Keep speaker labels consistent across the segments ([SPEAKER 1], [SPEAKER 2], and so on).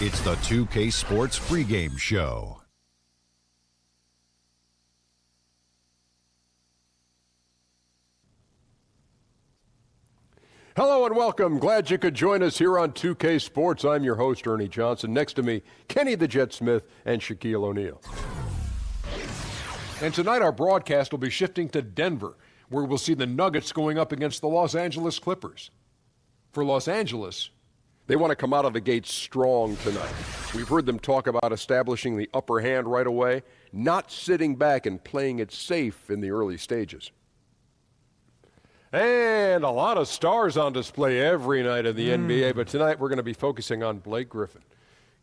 [SPEAKER 1] It's the 2K Sports pregame show.
[SPEAKER 2] Hello and welcome. Glad you could join us here on 2K Sports. I'm your host, Ernie Johnson. Next to me, Kenny the Jet Smith and Shaquille O'Neal. And tonight our broadcast will be shifting to Denver, where we'll see the Nuggets going up against the Los Angeles Clippers. For Los Angeles, they want to come out of the gate strong tonight. We've heard them talk about establishing the upper hand right away, not sitting back and playing it safe in the early stages. And a lot of stars on display every night in the NBA, but tonight we're going to be focusing on Blake Griffin.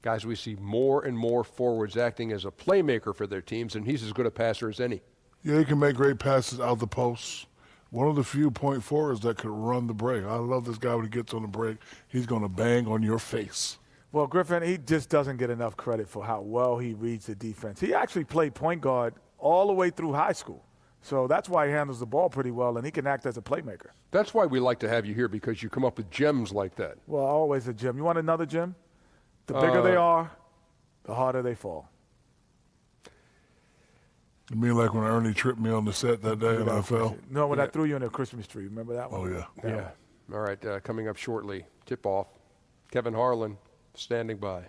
[SPEAKER 2] Guys, we see more and more forwards acting as a playmaker for their teams, and he's as good a passer as any.
[SPEAKER 3] Yeah, he can make great passes out the post. One of the few point forwards that could run the break. I love this guy when he gets on the break. He's going to bang on your face.
[SPEAKER 4] Well, Griffin, he just doesn't get enough credit for how well he reads the defense. He actually played point guard all the way through high school. So that's why he handles the ball pretty well, and he can act as a playmaker.
[SPEAKER 2] That's why we like to have you here, because you come up with gems like that.
[SPEAKER 4] Well, always a gem. You want another gem? The bigger they are, the harder they fall.
[SPEAKER 3] You mean like when Ernie tripped me on the set that day and I fell?
[SPEAKER 4] No, when I threw you in a Christmas tree. Remember that one?
[SPEAKER 3] Oh, yeah.
[SPEAKER 2] Yeah. All right, coming up shortly, tip-off. Kevin Harlan standing by.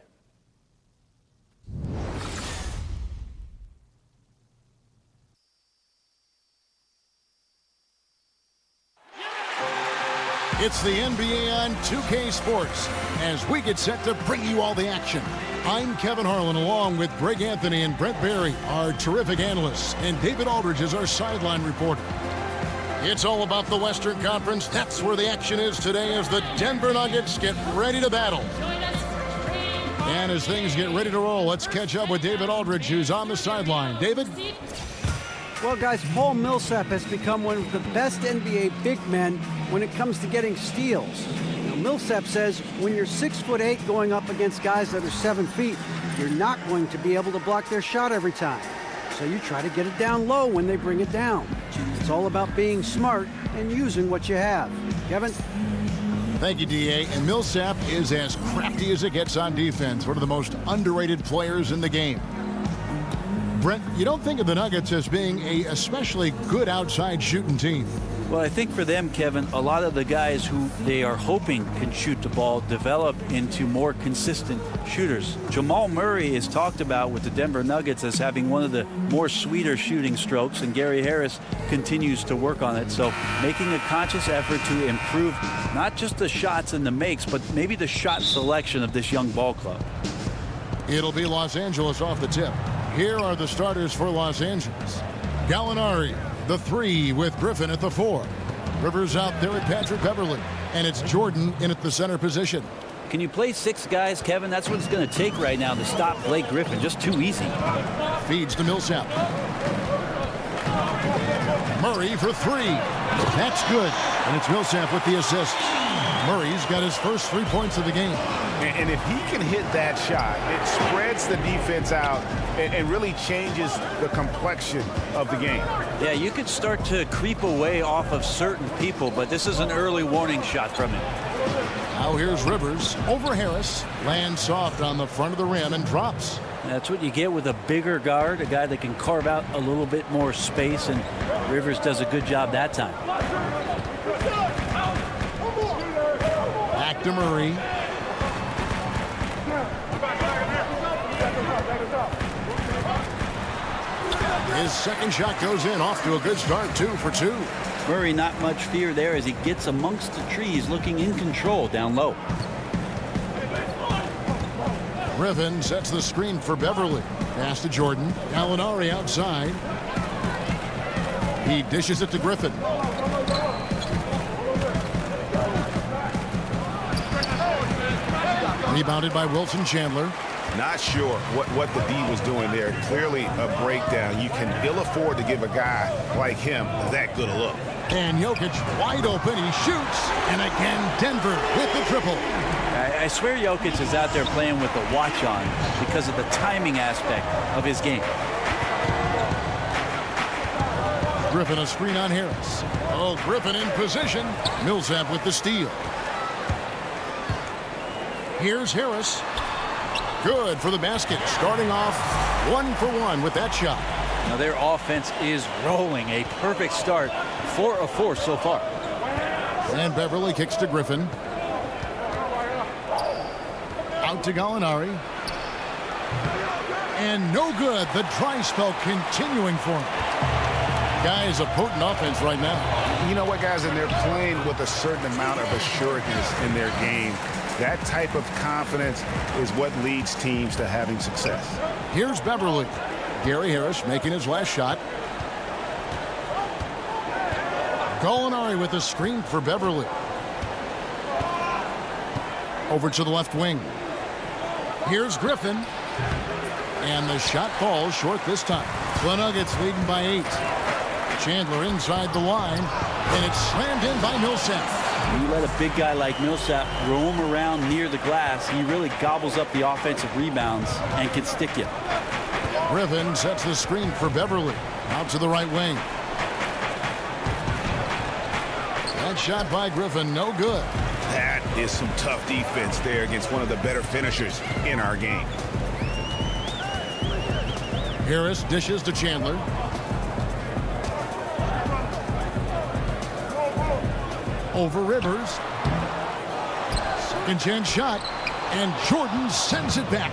[SPEAKER 5] It's the NBA on 2K Sports as we get set to bring you all the action. I'm Kevin Harlan along with Greg Anthony and Brent Barry, our terrific analysts, and David Aldridge is our sideline reporter. It's all about the Western Conference. That's where the action is today as the Denver Nuggets get ready to battle. And as things get ready to roll, let's catch up with David Aldridge, who's on the sideline. David?
[SPEAKER 6] Well, guys, Paul Millsap has become one of the best NBA big men when it comes to getting steals. Now, Millsap says when you're 6'8" going up against guys that are 7 feet, you're not going to be able to block their shot every time. So you try to get it down low when they bring it down. It's all about being smart and using what you have. Kevin?
[SPEAKER 5] Thank you, D.A. And Millsap is as crafty as it gets on defense, one of the most underrated players in the game. Brent, you don't think of the Nuggets as being a especially good outside shooting team.
[SPEAKER 7] Well, I think for them, Kevin, a lot of the guys who they are hoping can shoot the ball develop into more consistent shooters. Jamal Murray is talked about with the Denver Nuggets as having one of the more sweeter shooting strokes, and Gary Harris continues to work on it. So making a conscious effort to improve not just the shots and the makes, but maybe the shot selection of this young ball club.
[SPEAKER 5] It'll be Los Angeles off the tip. Here are the starters for Los Angeles. Gallinari, the 3 with Griffin at the 4. Rivers out there at Patrick Beverley. And it's Jordan in at the center position.
[SPEAKER 7] Can you play 6 guys, Kevin? That's what it's going to take right now to stop Blake Griffin. Just too easy.
[SPEAKER 5] Feeds to Millsap. Murray for 3. That's good. And it's Millsap with the assist. Murray's got his first 3 points of the game.
[SPEAKER 8] And if he can hit that shot, it spreads the defense out and really changes the complexion of the game.
[SPEAKER 7] Yeah, you could start to creep away off of certain people, but this is an early warning shot from him.
[SPEAKER 5] Now here's Rivers over Harris. Lands soft on the front of the rim and drops.
[SPEAKER 7] That's what you get with a bigger guard, a guy that can carve out a little bit more space, and Rivers does a good job that time.
[SPEAKER 5] Back to Murray. His second shot goes in, off to a good start, 2 for 2.
[SPEAKER 7] Murray, not much fear there as he gets amongst the trees, looking in control down low.
[SPEAKER 5] Griffin sets the screen for Beverley. Pass to Jordan. Gallinari outside. He dishes it to Griffin. Rebounded by Wilson Chandler.
[SPEAKER 8] Not sure what the D was doing there. Clearly a breakdown. You can ill afford to give a guy like him that good a look.
[SPEAKER 5] And Jokic wide open. He shoots. And again, Denver with the triple.
[SPEAKER 7] I swear Jokic is out there playing with the watch on because of the timing aspect of his game.
[SPEAKER 5] Griffin a screen on Harris. Oh, Griffin in position. Millsap with the steal. Here's Harris. Good for the basket. Starting off 1 for 1 with that shot.
[SPEAKER 7] Now their offense is rolling. A perfect start. 4 of 4 so far.
[SPEAKER 5] And Beverly kicks to Griffin. Out to Gallinari. And no good. The dry spell continuing for him. Guys, a potent offense right now.
[SPEAKER 8] You know what, guys? And they're playing with a certain amount of assuredness in their game. That type of confidence is what leads teams to having success.
[SPEAKER 5] Here's Beverly. Gary Harris making his last shot. Gallinari with a screen for Beverly. Over to the left wing. Here's Griffin. And the shot falls short this time. The Nuggets leading by 8. Chandler inside the line. And it's slammed in by Millsap.
[SPEAKER 7] When you let a big guy like Millsap roam around near the glass, he really gobbles up the offensive rebounds and can stick you.
[SPEAKER 5] Griffin sets the screen for Beverly. Out to the right wing. That shot by Griffin, no good.
[SPEAKER 8] That is some tough defense there against one of the better finishers in our game.
[SPEAKER 5] Harris dishes to Chandler. Over Rivers. Second chance shot. And Jordan sends it back.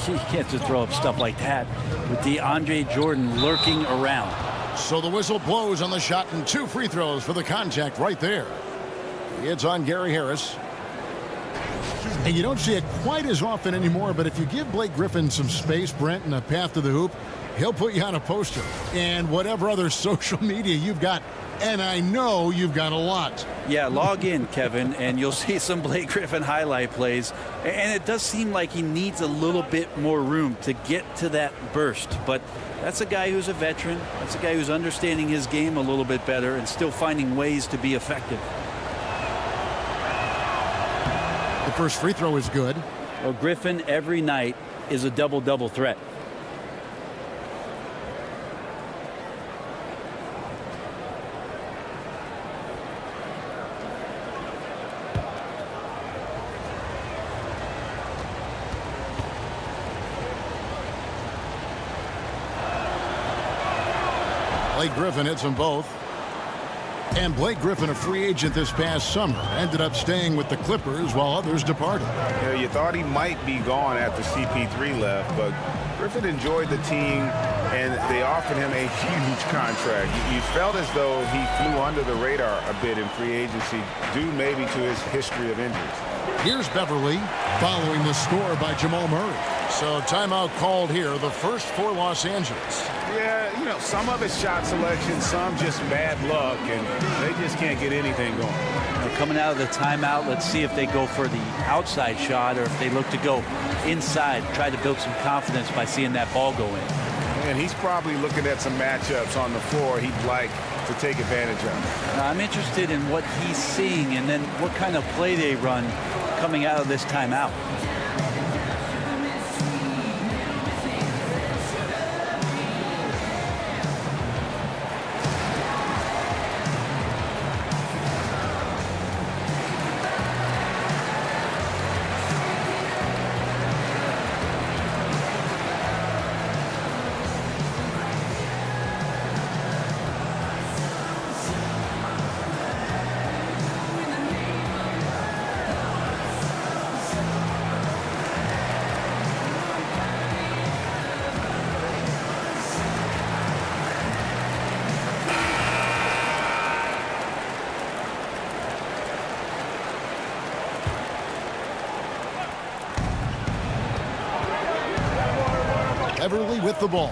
[SPEAKER 7] You can't just throw up stuff like that with DeAndre Jordan lurking around.
[SPEAKER 5] So the whistle blows on the shot and 2 free throws for the contact right there. It's on Gary Harris. And you don't see it quite as often anymore, but if you give Blake Griffin some space, Brent, and a path to the hoop, he'll put you on a poster. And whatever other social media you've got, and I know you've got a lot.
[SPEAKER 7] Yeah, log in, Kevin, and you'll see some Blake Griffin highlight plays. And it does seem like he needs a little bit more room to get to that burst. But that's a guy who's a veteran. That's a guy who's understanding his game a little bit better and still finding ways to be effective.
[SPEAKER 5] The first free throw is good.
[SPEAKER 7] Well, Griffin every night is a double-double threat.
[SPEAKER 5] Blake Griffin hits them both. And Blake Griffin, a free agent this past summer, ended up staying with the Clippers while others departed.
[SPEAKER 8] You know, you thought he might be gone after CP3 left, but Griffin enjoyed the team, and they offered him a huge contract. You felt as though he flew under the radar a bit in free agency, due maybe to his history of injuries.
[SPEAKER 5] Here's Beverly following the score by Jamal Murray. So timeout called here, the first for Los Angeles.
[SPEAKER 8] Yeah, you know, some of it's shot selection, some just bad luck, and they just can't get anything going.
[SPEAKER 7] They're coming out of the timeout. Let's see if they go for the outside shot or if they look to go inside, try to build some confidence by seeing that ball go in.
[SPEAKER 8] And he's probably looking at some matchups on the floor he'd like to take advantage of.
[SPEAKER 7] I'm interested in what he's seeing and then what kind of play they run coming out of this timeout.
[SPEAKER 5] Beverly with the ball.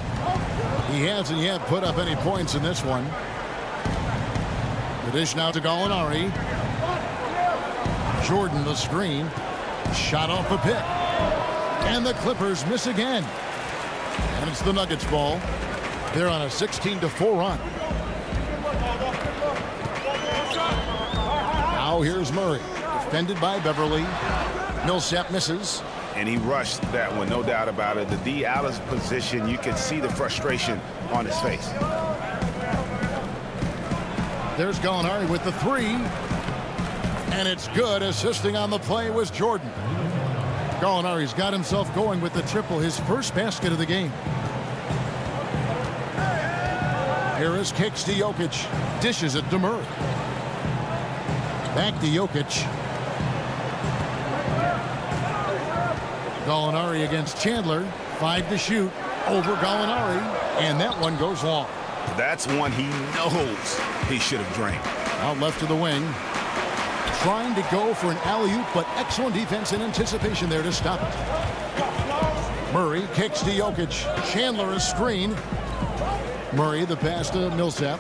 [SPEAKER 5] He hasn't yet put up any points in this one. The dish now to Gallinari. Jordan the screen. Shot off the pick. And the Clippers miss again. And it's the Nuggets ball. They're on a 16-4 run. Now here's Murray. Defended by Beverly. Millsap misses.
[SPEAKER 8] And he rushed that one, no doubt about it. The D out of position, you could see the frustration on his face.
[SPEAKER 5] There's Gallinari with the three. And it's good. Assisting on the play was Jordan. Gallinari's got himself going with the triple, his first basket of the game. Harris kicks to Jokic. Dishes it to Murray. Back to Jokic. Gallinari against Chandler. 5 to shoot. Over Gallinari. And that one goes long.
[SPEAKER 8] That's one he knows he should have drained.
[SPEAKER 5] Out left to the wing. Trying to go for an alley-oop, but excellent defense and anticipation there to stop it. Murray kicks to Jokic. Chandler a screen. Murray the pass to Millsap.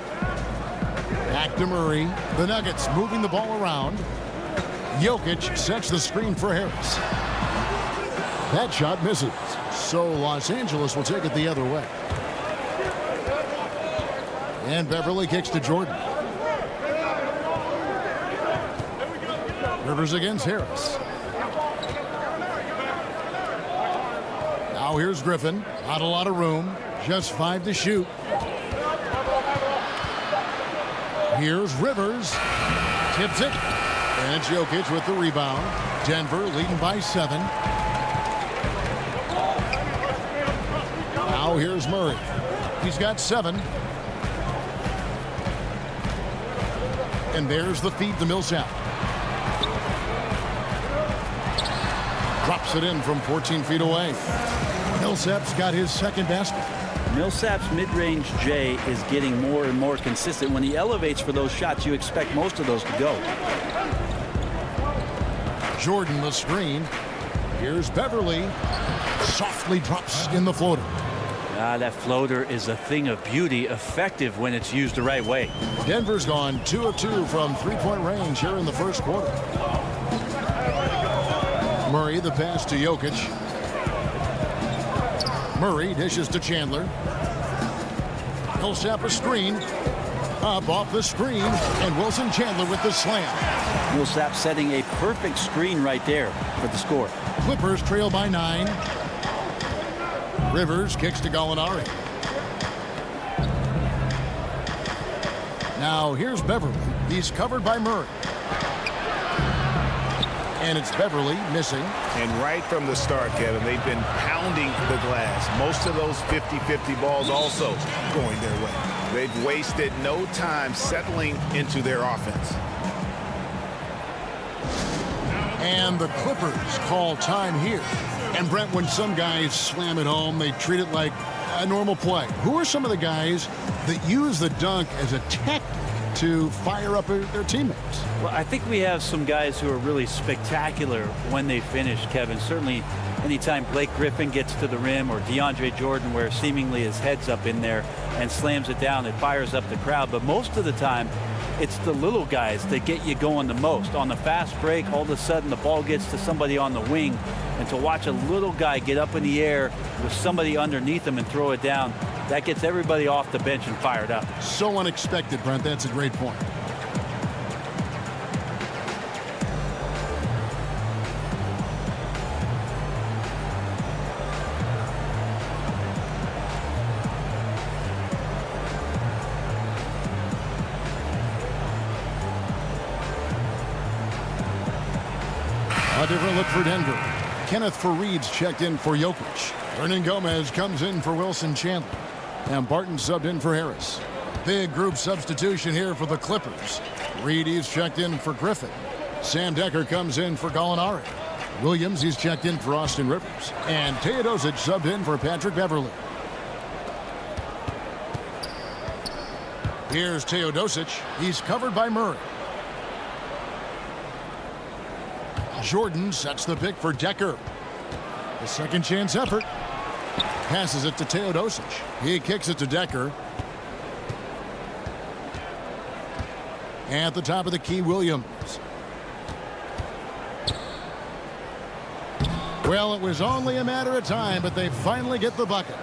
[SPEAKER 5] Back to Murray. The Nuggets moving the ball around. Jokic sets the screen for Harris. That shot misses. So Los Angeles will take it the other way. And Beverly kicks to Jordan. Rivers against Harris. Now here's Griffin. Not a lot of room. Just 5 to shoot. Here's Rivers. Tips it. And it's Jokic with the rebound. Denver leading by 7. Now here's Murray. He's got 7. And there's the feed to Millsap. Drops it in from 14 feet away. Millsap's got his second basket.
[SPEAKER 7] Millsap's mid-range J is getting more and more consistent. When he elevates for those shots, you expect most of those to go.
[SPEAKER 5] Jordan the screen. Here's Beverly. Softly drops in the floater.
[SPEAKER 7] That floater is a thing of beauty, effective when it's used the right way.
[SPEAKER 5] Denver's gone 2 of 2 from three-point range here in the first quarter. Murray the pass to Jokic. Murray dishes to Chandler. Millsap a screen. Up off the screen. And Wilson Chandler with the slam.
[SPEAKER 7] Millsap setting a perfect screen right there for the score.
[SPEAKER 5] Clippers trail by 9. Rivers kicks to Gallinari. Now here's Beverly. He's covered by Murray. And it's Beverly missing.
[SPEAKER 8] And right from the start, Kevin, they've been pounding the glass. Most of those 50-50 balls also going their way. They've wasted no time settling into their offense.
[SPEAKER 5] And the Clippers call time here. And Brent, when some guys slam it home, they treat it like a normal play. Who are some of the guys that use the dunk as a tactic to fire up their teammates?
[SPEAKER 7] Well, I think we have some guys who are really spectacular when they finish, Kevin. Certainly anytime Blake Griffin gets to the rim, or DeAndre Jordan, where seemingly his head's up in there and slams it down, it fires up the crowd. But most of the time, it's the little guys that get you going the most. On the fast break, all of a sudden the ball gets to somebody on the wing, and to watch a little guy get up in the air with somebody underneath him and throw it down, that gets everybody off the bench and fired up.
[SPEAKER 5] So unexpected, Brent. That's a great point. A different look for Denver. Kenneth Faried's checked in for Jokic. Hernangomez comes in for Wilson Chandler. And Barton subbed in for Harris. Big group substitution here for the Clippers. Reedy's checked in for Griffin. Sam Decker comes in for Gallinari. Williams, he's checked in for Austin Rivers. And Teodosic subbed in for Patrick Beverly. Here's Teodosic. He's covered by Murray. Jordan sets the pick for Decker. The second chance effort. Passes it to Teodosic. He kicks it to Decker. At the top of the key, Williams. Well, it was only a matter of time, but they finally get the bucket.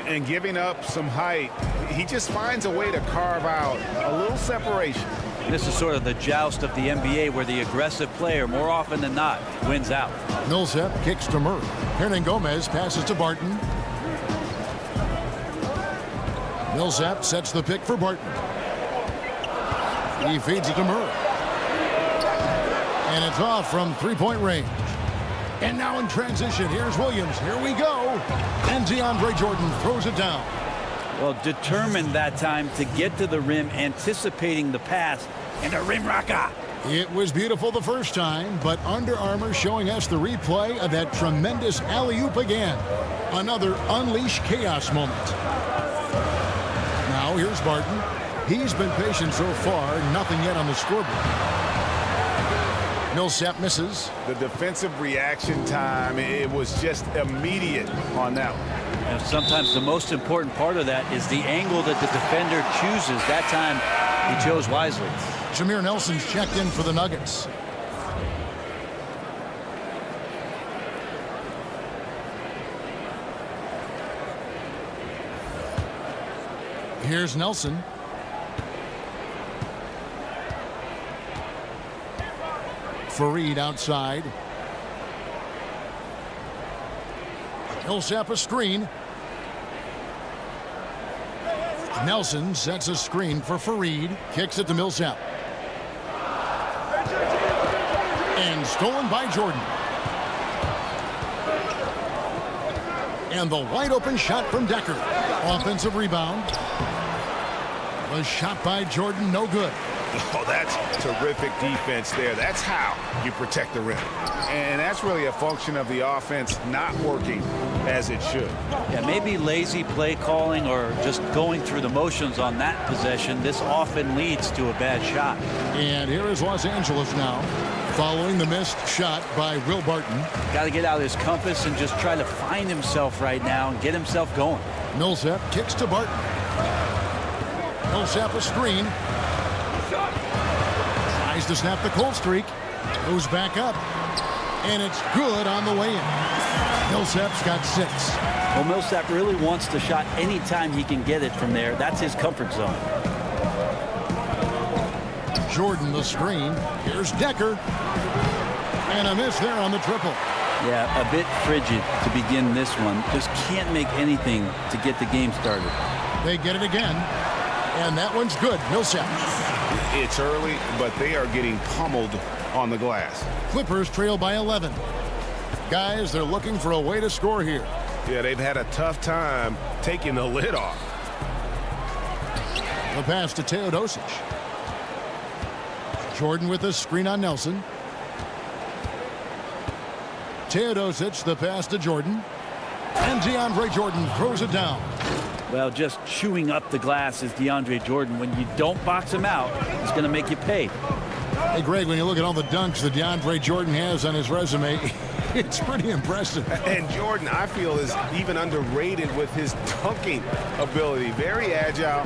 [SPEAKER 8] And giving up some height, he just finds a way to carve out a little separation.
[SPEAKER 7] This is sort of the joust of the NBA, where the aggressive player, more often than not, wins out.
[SPEAKER 5] Millsap kicks to Murray. Hernangomez passes to Barton. Millsap sets the pick for Barton. He feeds it to Murray. And it's off from three-point range. And now in transition, here's Williams. Here we go. And DeAndre Jordan throws it down.
[SPEAKER 7] Well, determined that time to get to the rim, anticipating the pass, and a rim rocker.
[SPEAKER 5] It was beautiful the first time, but Under Armour showing us the replay of that tremendous alley-oop again. Another unleash chaos moment. Now here's Barton. He's been patient so far, nothing yet on the scoreboard. Millsap misses.
[SPEAKER 8] The defensive reaction time, it was just immediate on that one.
[SPEAKER 7] And sometimes the most important part of that is the angle that the defender chooses. That time, he chose wisely.
[SPEAKER 5] Jameer Nelson's checked in for the Nuggets. Here's Nelson. Fareed outside. Millsap a screen. Nelson sets a screen for Fareed. Kicks it to Millsap. And stolen by Jordan. And the wide open shot from Decker. Offensive rebound. The shot by Jordan, no good.
[SPEAKER 8] Oh, that's terrific defense there. That's how you protect the rim. And that's really a function of the offense not working as it should.
[SPEAKER 7] Yeah, maybe lazy play calling or just going through the motions on that possession. This often leads to a bad shot.
[SPEAKER 5] And here is Los Angeles now, following the missed shot by Will Barton.
[SPEAKER 7] Got to get out of his compass and just try to find himself right now and get himself going.
[SPEAKER 5] Millsap kicks to Barton. Millsap a screen. Tries to snap the cold streak. Goes back up. And it's good on the way in. Millsap's got 6.
[SPEAKER 7] Well, Millsap really wants the shot anytime he can get it from there. That's his comfort zone.
[SPEAKER 5] Jordan the screen. Here's Decker. And a miss there on the triple.
[SPEAKER 7] Yeah, a bit frigid to begin this one. Just can't make anything to get the game started.
[SPEAKER 5] They get it again. And that one's good. Millsap.
[SPEAKER 8] It's early, but they are getting pummeled on the glass.
[SPEAKER 5] Clippers trail by 11. Guys, they're looking for a way to score here.
[SPEAKER 8] Yeah, they've had a tough time taking the lid off.
[SPEAKER 5] The pass to Teodosic. Jordan with a screen on Nelson. Teodosic, the pass to Jordan. And DeAndre Jordan throws it down.
[SPEAKER 7] Well, just chewing up the glass is DeAndre Jordan. When you don't box him out, he's going to make you pay.
[SPEAKER 5] Hey, Greg, when you look at all the dunks that DeAndre Jordan has on his resume, it's pretty impressive.
[SPEAKER 8] And Jordan, I feel, is even underrated with his dunking ability. Very agile.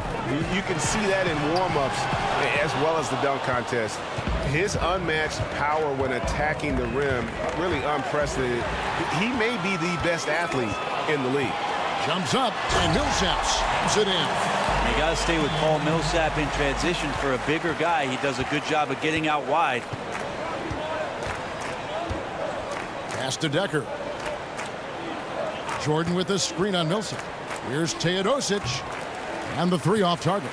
[SPEAKER 8] You can see that in warm-ups as well as the dunk contest. His unmatched power when attacking the rim, really unprecedented. He may be the best athlete in the league.
[SPEAKER 5] Jumps up, and Millsap slams it in.
[SPEAKER 7] You got to stay with Paul Millsap in transition. For a bigger guy, he does a good job of getting out wide.
[SPEAKER 5] Pass to Decker. Jordan with the screen on Millsap. Here's Teodosic. And the 3 off target.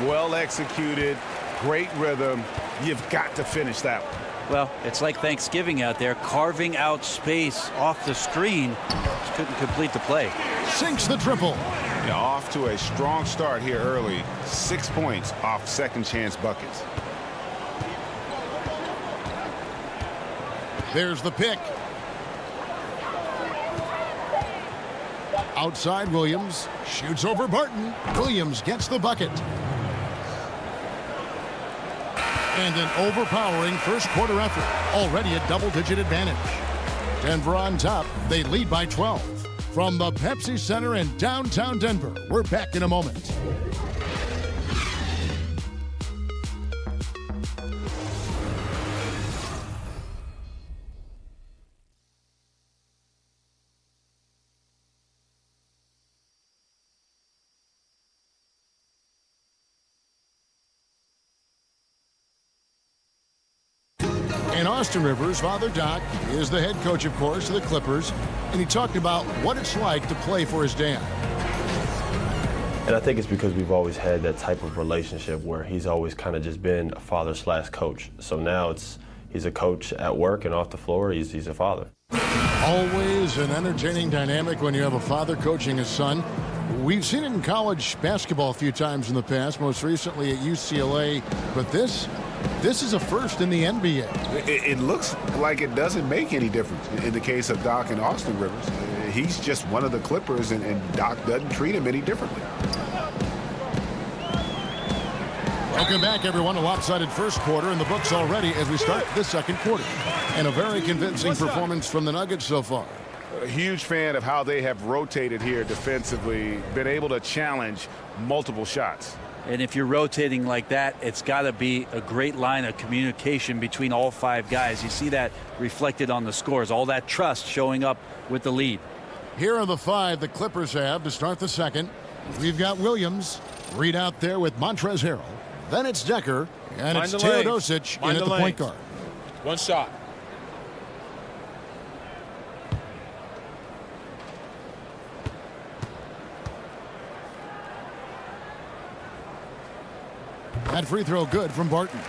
[SPEAKER 8] Well executed. Great rhythm. You've got to finish that one.
[SPEAKER 7] Well, it's like Thanksgiving out there, carving out space off the screen. Just couldn't complete the play.
[SPEAKER 5] Sinks the triple.
[SPEAKER 8] Yeah, off to a strong start here early. 6 points off second chance buckets.
[SPEAKER 5] There's the pick. Outside Williams. Shoots over Barton. Williams gets the bucket. And an overpowering first quarter effort. Already a double-digit advantage. Denver on top. They lead by 12. From the Pepsi Center in downtown Denver, we're back in a moment. And Austin Rivers, Father Doc, is the head coach, of course, of the Clippers. And he talked about what it's like to play for his dad.
[SPEAKER 9] And I think it's because we've always had that type of relationship where he's always kind of just been a father/coach. So now it's, He's a coach at work and off the floor. He's a father.
[SPEAKER 5] Always an entertaining dynamic when you have a father coaching his son. We've seen it in college basketball a few times in the past, most recently at UCLA. But this is a first in the NBA.
[SPEAKER 8] It looks like it doesn't make any difference in the case of Doc and Austin Rivers. He's just one of the Clippers, and Doc doesn't treat him any differently.
[SPEAKER 5] Welcome back, everyone. A lopsided first quarter in the books already as we start the second quarter. And a very convincing performance from the Nuggets so far.
[SPEAKER 8] A huge fan of how they have rotated here defensively, been able to challenge multiple shots.
[SPEAKER 7] And if you're rotating like that, it's got to be a great line of communication between all 5 guys. You see that reflected on the scores, all that trust showing up with the lead.
[SPEAKER 5] Here are the 5 the Clippers have to start the second. We've got Williams, Reed out there with Montrezl Harrell. Then it's Decker, and it's Teodosic in at the point guard.
[SPEAKER 10] One shot.
[SPEAKER 5] That free throw good from Barton.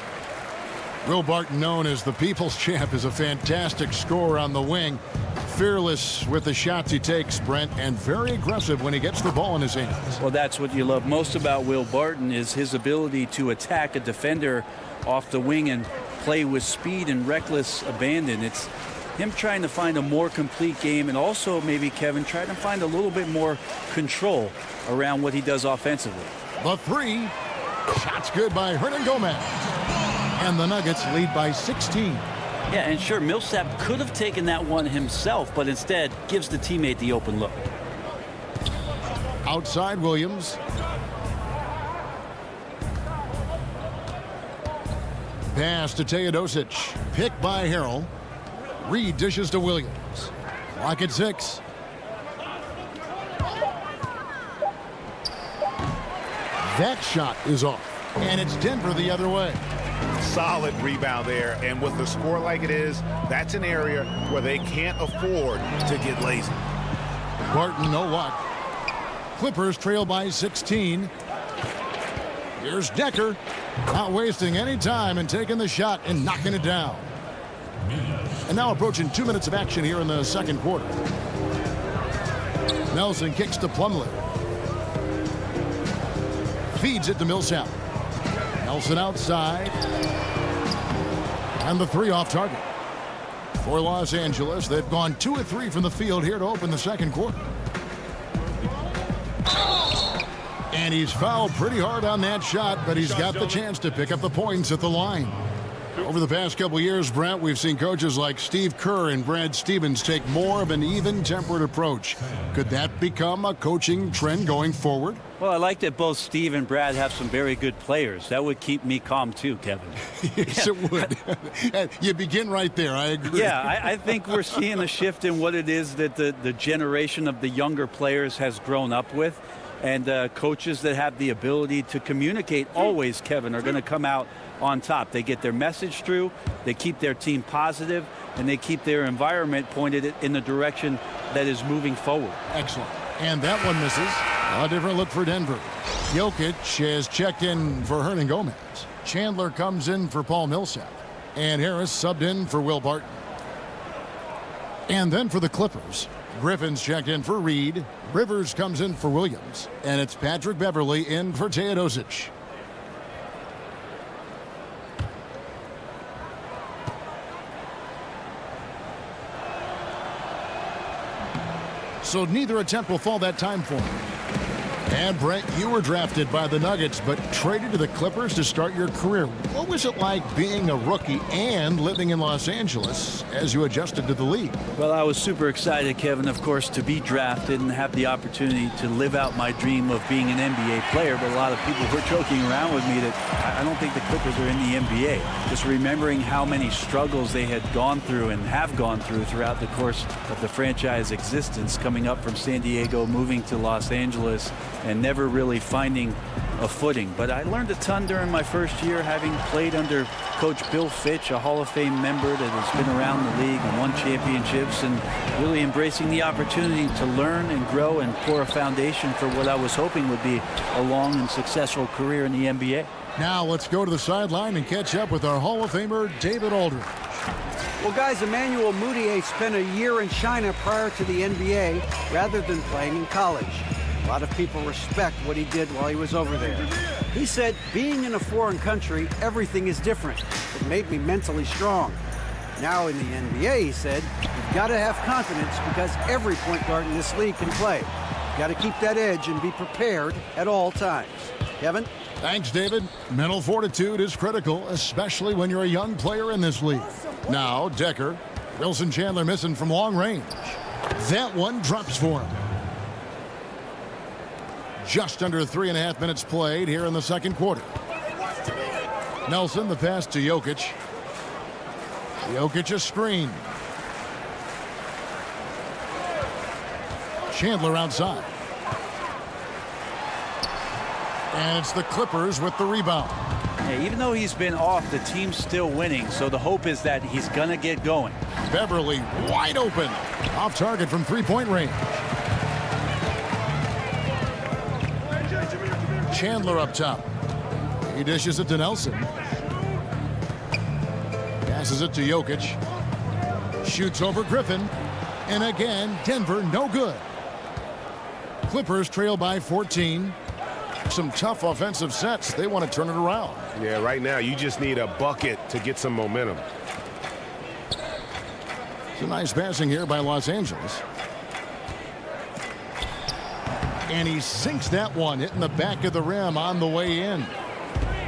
[SPEAKER 5] Will Barton, known as the People's Champ, is a fantastic scorer on the wing. Fearless with the shots he takes, Brent, and very aggressive when he gets the ball in his hands.
[SPEAKER 7] Well, that's what you love most about Will Barton, is his ability to attack a defender off the wing and play with speed and reckless abandon. It's him trying to find a more complete game, and also maybe, Kevin, trying to find a little bit more control around what he does offensively.
[SPEAKER 5] The 3. Shots good by Hernangomez. And the Nuggets lead by 16.
[SPEAKER 7] Yeah, and sure, Millsap could have taken that one himself, but instead gives the teammate the open look.
[SPEAKER 5] Outside Williams. Pass to Teodosic. Picked by Harrell. Reed dishes to Williams. Clock at 6. That shot is off. And it's Denver the other way.
[SPEAKER 8] Solid rebound there, and with the score like it is, that's an area where they can't afford to get lazy.
[SPEAKER 5] Barton, no luck. Clippers trail by 16. Here's Decker, not wasting any time and taking the shot and knocking it down. And now approaching 2 minutes of action here in the second quarter. Nelson kicks to Plumlee. Feeds it to Millsap. Nelson outside. And the 3 off target. For Los Angeles, they've gone 2 of 3 from the field here to open the second quarter. And he's fouled pretty hard on that shot, but he's got the chance to pick up the points at the line. Over the past couple years, Brent, we've seen coaches like Steve Kerr and Brad Stevens take more of an even-tempered approach. Could that become a coaching trend going forward?
[SPEAKER 7] Well, I like that both Steve and Brad have some very good players. That would keep me calm too, Kevin.
[SPEAKER 5] Yes, it would. You begin right there. I agree.
[SPEAKER 7] Yeah, I think we're seeing a shift in what it is that the generation of the younger players has grown up with. And coaches that have the ability to communicate always, Kevin, are going to come out on top. They get their message through, they keep their team positive, and they keep their environment pointed in the direction that is moving forward.
[SPEAKER 5] Excellent. And that one misses. A different look for Denver. Jokic has checked in for Hernangomez. Chandler comes in for Paul Millsap. And Harris subbed in for Will Barton. And then for the Clippers, Griffin's checked in for Reed. Rivers comes in for Williams. And it's Patrick Beverley in for Teodosic. So neither attempt will fall that time for him. And Brent, you were drafted by the Nuggets, but traded to the Clippers to start your career. What was it like being a rookie and living in Los Angeles as you adjusted to the league?
[SPEAKER 7] Well, I was super excited, Kevin, of course, to be drafted and have the opportunity to live out my dream of being an NBA player. But a lot of people were joking around with me that I don't think the Clippers are in the NBA. Just remembering how many struggles they had gone through and have gone through throughout the course of the franchise existence, coming up from San Diego, moving to Los Angeles, and never really finding a footing. But I learned a ton during my first year, having played under Coach Bill Fitch, a Hall of Fame member that has been around the league and won championships, and really embracing the opportunity to learn and grow and pour a foundation for what I was hoping would be a long and successful career in the NBA.
[SPEAKER 5] Now let's go to the sideline and catch up with our Hall of Famer, David Aldridge.
[SPEAKER 6] Well, guys, Emmanuel Mudiay spent a year in China prior to the NBA rather than playing in college. A lot of people respect what he did while he was over there. He said, being in a foreign country, everything is different. It made me mentally strong. Now in the NBA, he said, you've got to have confidence because every point guard in this league can play. You've got to keep that edge and be prepared at all times. Kevin?
[SPEAKER 5] Thanks, David. Mental fortitude is critical, especially when you're a young player in this league. Now, Decker. Wilson Chandler missing from long range. That one drops for him. Just under 3.5 minutes played here in the second quarter. Nelson, the pass to Jokic. Jokic a screen. Chandler outside. And it's the Clippers with the rebound.
[SPEAKER 7] Hey, even though he's been off, the team's still winning, so the hope is that he's going to get going.
[SPEAKER 5] Beverly wide open. Off target from three-point range. Chandler up top. He dishes it to Nelson. Passes it to Jokic. Shoots over Griffin. And again, Denver no good. Clippers trail by 14. Some tough offensive sets. They want to turn it around.
[SPEAKER 8] Yeah, right now you just need a bucket to get some momentum.
[SPEAKER 5] It's a nice passing here by Los Angeles. And he sinks that one, hitting the back of the rim on the way in.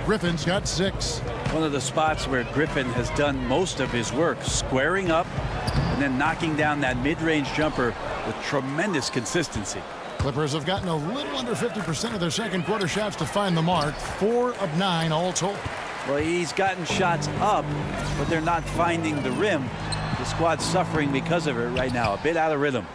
[SPEAKER 5] Griffin's got 6.
[SPEAKER 7] One of the spots where Griffin has done most of his work, squaring up and then knocking down that mid-range jumper with tremendous consistency.
[SPEAKER 5] Clippers have gotten a little under 50% of their second quarter shots to find the mark. 4 of 9 all told.
[SPEAKER 7] Well, he's gotten shots up, but they're not finding the rim. The squad's suffering because of it right now, a bit out of rhythm.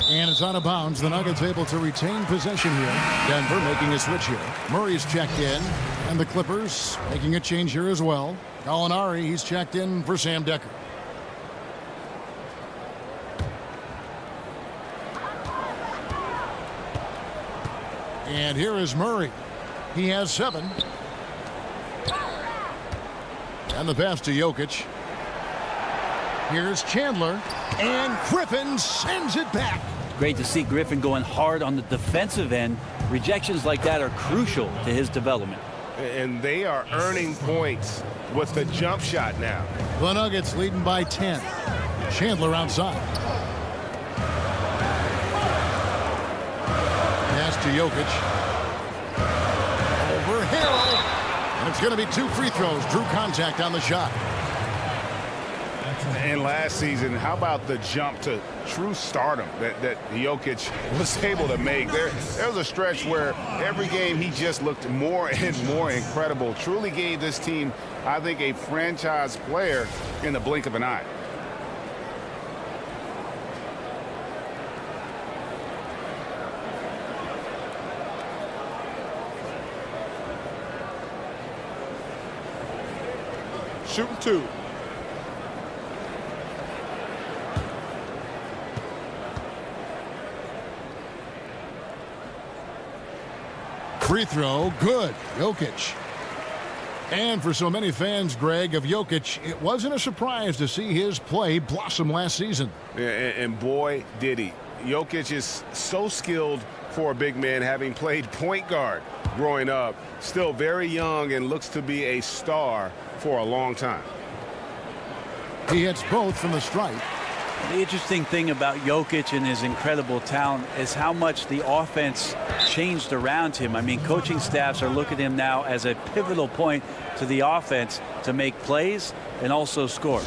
[SPEAKER 5] And it's out of bounds. The Nuggets able to retain possession here. Denver making a switch here. Murray's checked in. And the Clippers making a change here as well. Gallinari, he's checked in for Sam Decker. And here is Murray. He has 7. And the pass to Jokic. Here's Chandler. And Griffin sends it back.
[SPEAKER 7] Great to see Griffin going hard on the defensive end. Rejections like that are crucial to his development.
[SPEAKER 8] And they are earning points with the jump shot now.
[SPEAKER 5] The Nuggets leading by 10. Chandler outside. Pass to Jokic. Over Harrell. And it's going to be 2 free throws. Drew contact on the shot.
[SPEAKER 8] And last season, how about the jump to true stardom that Jokic was able to make? There was a stretch where every game he just looked more and more incredible. Truly gave this team, I think, a franchise player in the blink of an eye.
[SPEAKER 4] Shooting 2.
[SPEAKER 5] Free throw, good. Jokic. And for so many fans, Greg, of Jokic, it wasn't a surprise to see his play blossom last season.
[SPEAKER 8] And boy, did he. Jokic is so skilled for a big man, having played point guard growing up. Still very young and looks to be a star for a long time.
[SPEAKER 5] He hits both from the stripe.
[SPEAKER 7] The interesting thing about Jokic and his incredible talent is how much the offense changed around him. I mean, coaching staffs are looking at him now as a pivotal point to the offense to make plays and also score.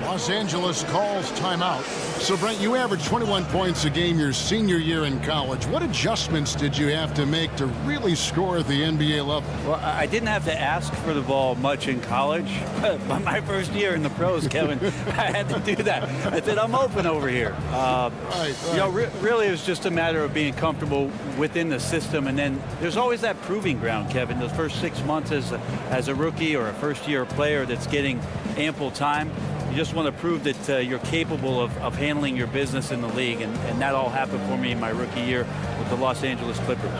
[SPEAKER 5] Los Angeles calls timeout. So, Brent, you averaged 21 points a game your senior year in college. What adjustments did you have to make to really score at the NBA level?
[SPEAKER 7] Well, I didn't have to ask for the ball much in college. But my first year in the pros, Kevin, I had to do that. I said, I'm open over here.
[SPEAKER 5] Right.
[SPEAKER 7] You know, really, it was just a matter of being comfortable within the system. And then there's always that proving ground, Kevin. The first 6 months as a rookie or a first-year player that's getting ample time. You just want to prove that you're capable of handling your business in the league, and that all happened for me in my rookie year with the Los Angeles Clippers.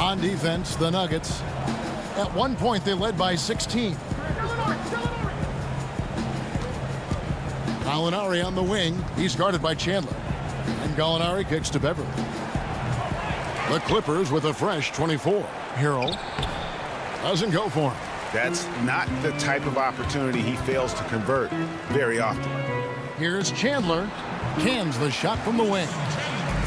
[SPEAKER 5] On defense, the Nuggets. At one point, they led by 16. Gallinari on the wing. He's guarded by Chandler. And Gallinari kicks to Beverly. The Clippers with a fresh 24. Harrell doesn't go for him.
[SPEAKER 8] That's not the type of opportunity he fails to convert very often.
[SPEAKER 5] Here's Chandler. Cans the shot from the wing.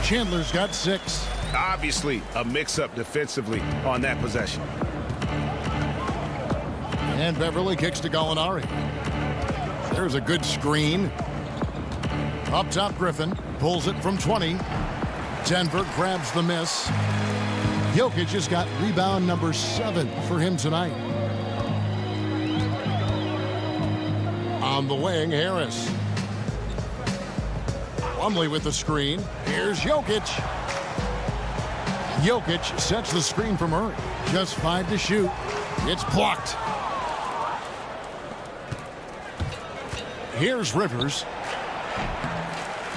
[SPEAKER 5] Chandler's got 6.
[SPEAKER 8] Obviously, a mix-up defensively on that possession.
[SPEAKER 5] And Beverly kicks to Gallinari. There's a good screen. Up top, Griffin pulls it from 20. Denver grabs the miss. Jokic just got rebound number 7 for him tonight. On the wing, Harris. Plumlee with the screen. Here's Jokic. Jokic sets the screen for Murray. Just 5 to shoot. It's blocked. Here's Rivers.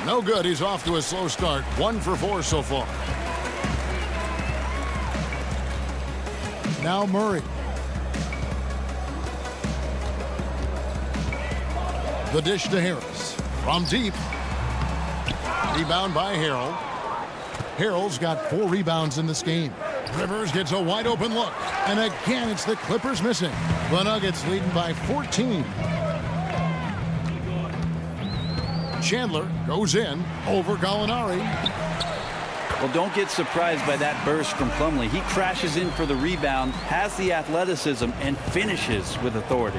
[SPEAKER 5] No good. He's off to a slow start. 1 for 4 so far. Now Murray. The dish to Harris. From deep. Rebound by Harrell. Harrell's got 4 rebounds in this game. Rivers gets a wide open look. And again, it's the Clippers missing. The Nuggets leading by 14. Chandler goes in over Gallinari.
[SPEAKER 7] Well, don't get surprised by that burst from Plumlee. He crashes in for the rebound, has the athleticism, and finishes with authority.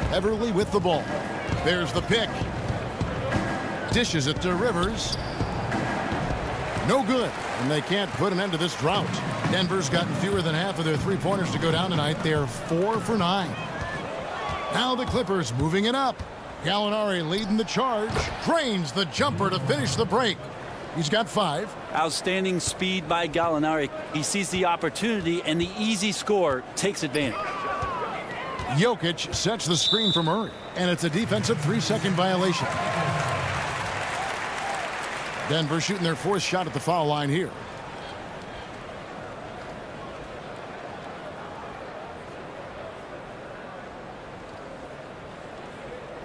[SPEAKER 5] Beverly with the ball. There's the pick. Dishes it to Rivers. No good. And they can't put an end to this drought. Denver's gotten fewer than half of their three-pointers to go down tonight. They're 4 for 9. Now the Clippers moving it up. Gallinari leading the charge. Drains the jumper to finish the break. He's got 5.
[SPEAKER 7] Outstanding speed by Gallinari. He sees the opportunity, and the easy score takes advantage.
[SPEAKER 5] Jokic sets the screen for Murray, and it's a defensive 3-second violation. Denver shooting their 4th shot at the foul line here.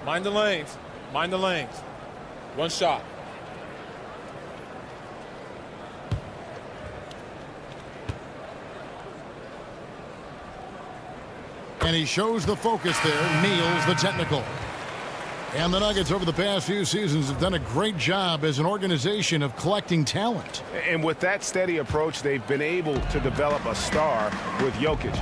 [SPEAKER 10] Mind the lanes. Mind the lanes. 1 shot.
[SPEAKER 5] And he shows the focus there, nails the technical. And the Nuggets over the past few seasons have done a great job as an organization of collecting talent.
[SPEAKER 8] And with that steady approach, they've been able to develop a star with Jokic.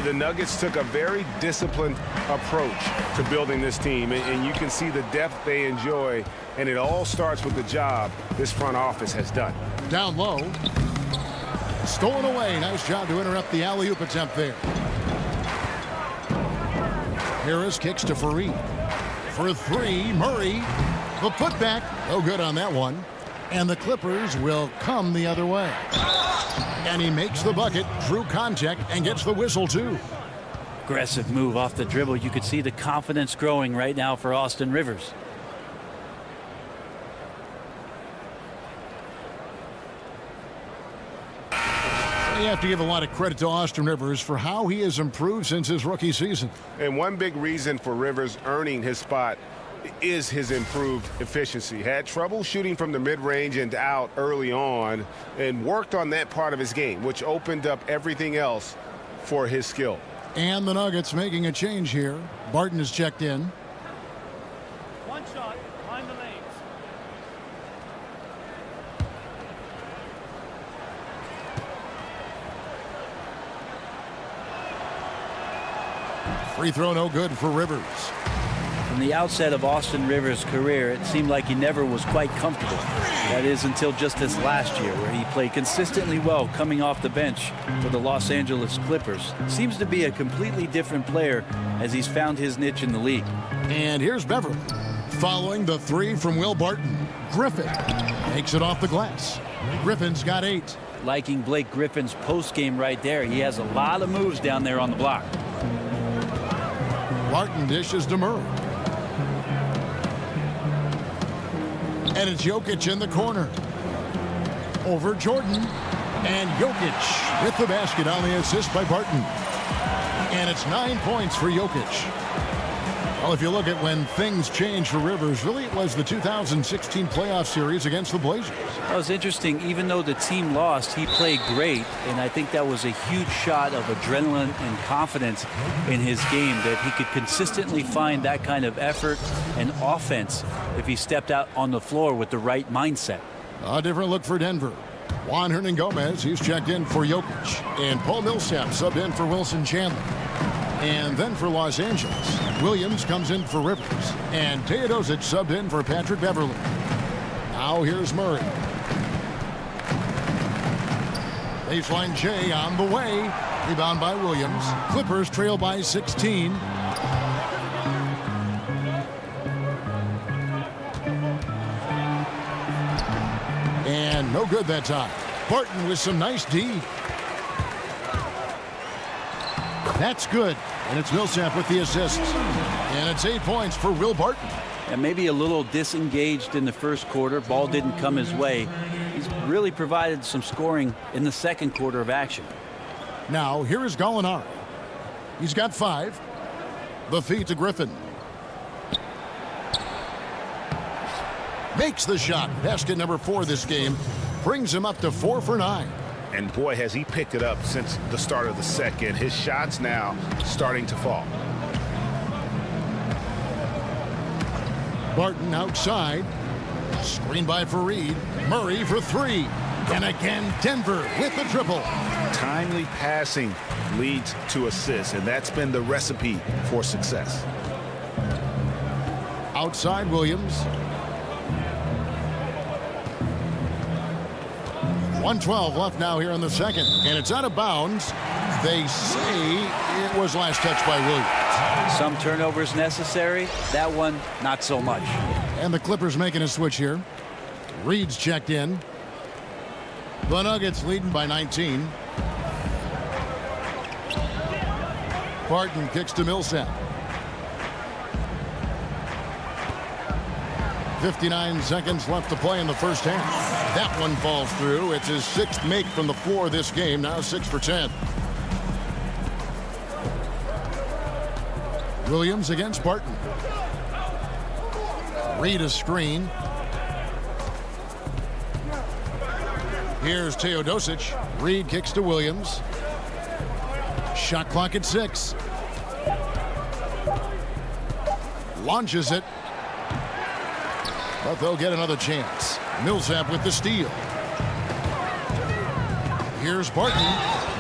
[SPEAKER 8] The Nuggets took a very disciplined approach to building this team, and you can see the depth they enjoy, and it all starts with the job this front office has done.
[SPEAKER 5] Down low. Stolen away. Nice job to interrupt the alley-oop attempt there. Harris kicks to Fareed. For 3, Murray. The putback. No good on that one. And the Clippers will come the other way. And he makes the bucket, drew contact, and gets the whistle, too.
[SPEAKER 7] Aggressive move off the dribble. You could see the confidence growing right now for Austin Rivers.
[SPEAKER 5] You have to give a lot of credit to Austin Rivers for how he has improved since his rookie season.
[SPEAKER 8] And one big reason for Rivers earning his spot is his improved efficiency. Had trouble shooting from the mid-range and out early on, and worked on that part of his game, which opened up everything else for his skill.
[SPEAKER 5] And the Nuggets making a change here. Barton is checked in.
[SPEAKER 10] 1 shot. Mind the lanes.
[SPEAKER 5] Free throw no good for Rivers.
[SPEAKER 7] From the outset of Austin Rivers' career, it seemed like he never was quite comfortable. That is until just this last year, where he played consistently well coming off the bench for the Los Angeles Clippers. Seems to be a completely different player as he's found his niche in the league.
[SPEAKER 5] And here's Beverly. Following the 3 from Will Barton. Griffin takes it off the glass. Griffin's got 8.
[SPEAKER 7] Liking Blake Griffin's post game right there. He has a lot of moves down there on the block.
[SPEAKER 5] Barton dishes to Murray. And it's Jokic in the corner. Over Jordan. And Jokic with the basket on the assist by Barton. And it's 9 points for Jokic. Well, if you look at when things changed for Rivers, really it was the 2016 playoff series against the Blazers.
[SPEAKER 7] That was interesting. Even though the team lost, he played great, and I think that was a huge shot of adrenaline and confidence in his game, that he could consistently find that kind of effort and offense if he stepped out on the floor with the right mindset.
[SPEAKER 5] A different look for Denver. Juan Hernan-Gomez, he's checked in for Jokic, and Paul Millsap subbed in for Wilson Chandler. And then for Los Angeles, Williams comes in for Rivers, and Teodosic subbed in for Patrick Beverley. Now here's Murray. Baseline J on the way. Rebound by Williams. Clippers trail by 16. And no good that time. Barton with some nice D. That's good. And it's Millsap with the assist. And it's 8 points for Will Barton.
[SPEAKER 7] And maybe a little disengaged in the first quarter. Ball didn't come his way. He's really provided some scoring in the second quarter of action.
[SPEAKER 5] Now, here is Gallinari. He's got 5. The feed to Griffin. Makes the shot. Basket number 4 this game. Brings him up to 4 for 9.
[SPEAKER 8] And boy, has he picked it up since the start of the second. His shots now starting to fall.
[SPEAKER 5] Barton outside. Screen by Fareed. Murray for 3. And again, Denver with the triple.
[SPEAKER 8] Timely passing leads to assists, and that's been the recipe for success.
[SPEAKER 5] Outside Williams. 1:12 left now here in the second, and it's out of bounds. They say it was last touched by Williams.
[SPEAKER 7] Some turnovers necessary. That one, not so much.
[SPEAKER 5] And the Clippers making a switch here. Reed's checked in. The Nuggets leading by 19. Barton kicks to Millsap. 59 seconds left to play in the first half. That one falls through. It's his 6th make from the floor this game. Now 6 for 10. Williams against Barton. Reed a screen. Here's Teodosic. Reed kicks to Williams. Shot clock at 6. Launches it. But they'll get another chance. Millsap with the steal. Here's Barton.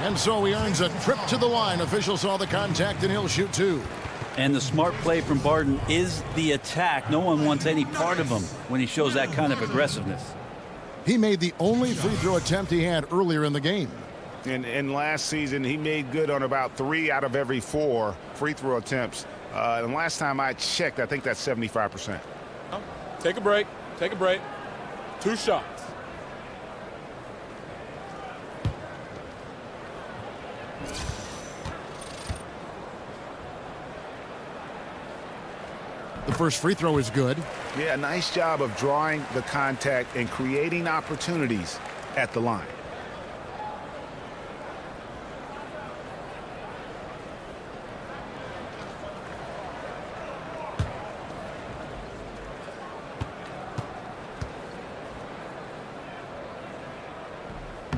[SPEAKER 5] And so he earns a trip to the line. Officials saw the contact, and he'll shoot 2.
[SPEAKER 7] And the smart play from Barton is the attack. No one wants any part of him when he shows that kind of aggressiveness.
[SPEAKER 5] He made the only free throw attempt he had earlier in the game.
[SPEAKER 8] And last season, he made good on about 3 out of every 4 free throw attempts. And last time I checked, I think that's 75%.
[SPEAKER 10] Take a break. Take a break. 2 shots.
[SPEAKER 5] The first free throw is good.
[SPEAKER 8] Yeah, nice job of drawing the contact and creating opportunities at the line.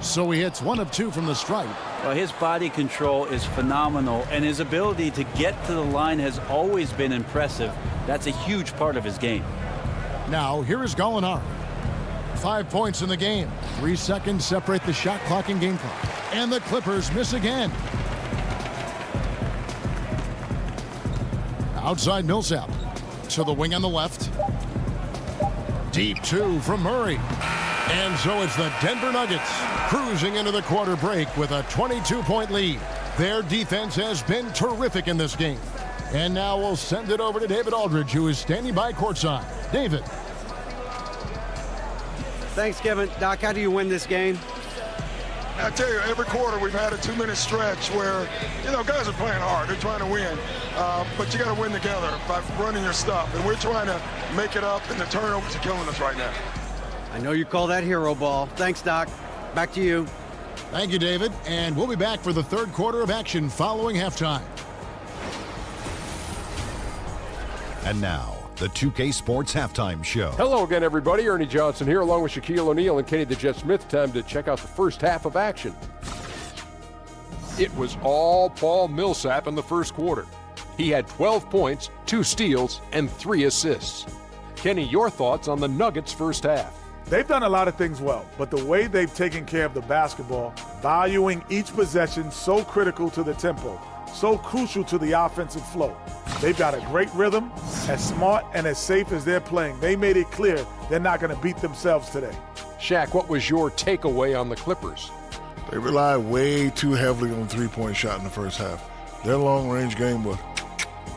[SPEAKER 5] So he hits 1 of 2 from the stripe.
[SPEAKER 7] Well, his body control is phenomenal, and his ability to get to the line has always been impressive. That's a huge part of his game.
[SPEAKER 5] Now, here is Gallinari. 5 points in the game. 3 seconds separate the shot clock and game clock. And the Clippers miss again. Outside Millsap. To the wing on the left. Deep 2 from Murray. And so it's the Denver Nuggets cruising into the quarter break with a 22-point lead. Their defense has been terrific in this game. And now we'll send it over to David Aldridge, who is standing by courtside. David.
[SPEAKER 6] Thanks, Kevin. Doc, how do you win this game?
[SPEAKER 11] I tell you, every quarter we've had a 2-minute stretch where, guys are playing hard. They're trying to win. But you got to win together by running your stuff. And we're trying to make it up, and the turnovers are killing us right now.
[SPEAKER 6] I know you call that hero ball. Thanks, Doc. Back to you.
[SPEAKER 5] Thank you, David. And we'll be back for the third quarter of action following halftime.
[SPEAKER 1] And now, the 2K Sports Halftime Show.
[SPEAKER 2] Hello again, everybody. Ernie Johnson here, along with Shaquille O'Neal and Kenny the Jet Smith. Time to check out the first half of action. It was all Paul Millsap in the first quarter. He had 12 points, 2 steals, and 3 assists. Kenny, your thoughts on the Nuggets' first half?
[SPEAKER 4] They've done a lot of things well, but the way they've taken care of the basketball, valuing each possession so critical to the tempo, so crucial to the offensive flow. They've got a great rhythm, as smart and as safe as they're playing. They made it clear they're not going to beat themselves today.
[SPEAKER 2] Shaq, what was your takeaway on the Clippers?
[SPEAKER 3] They relied way too heavily on the three-point shot in the first half. Their long-range game was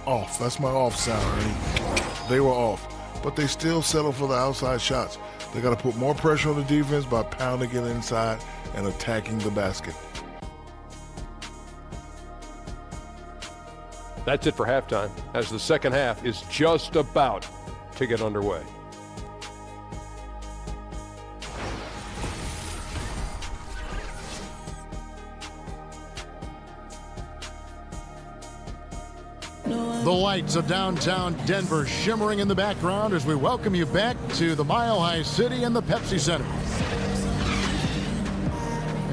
[SPEAKER 3] off. That's my off sound, Ernie. They were off. But they still settle for the outside shots. They got to put more pressure on the defense by pounding it inside and attacking the basket.
[SPEAKER 2] That's it for halftime, as the second half is just about to get underway.
[SPEAKER 5] The lights of downtown Denver shimmering in the background as we welcome you back to the Mile High City and the Pepsi Center.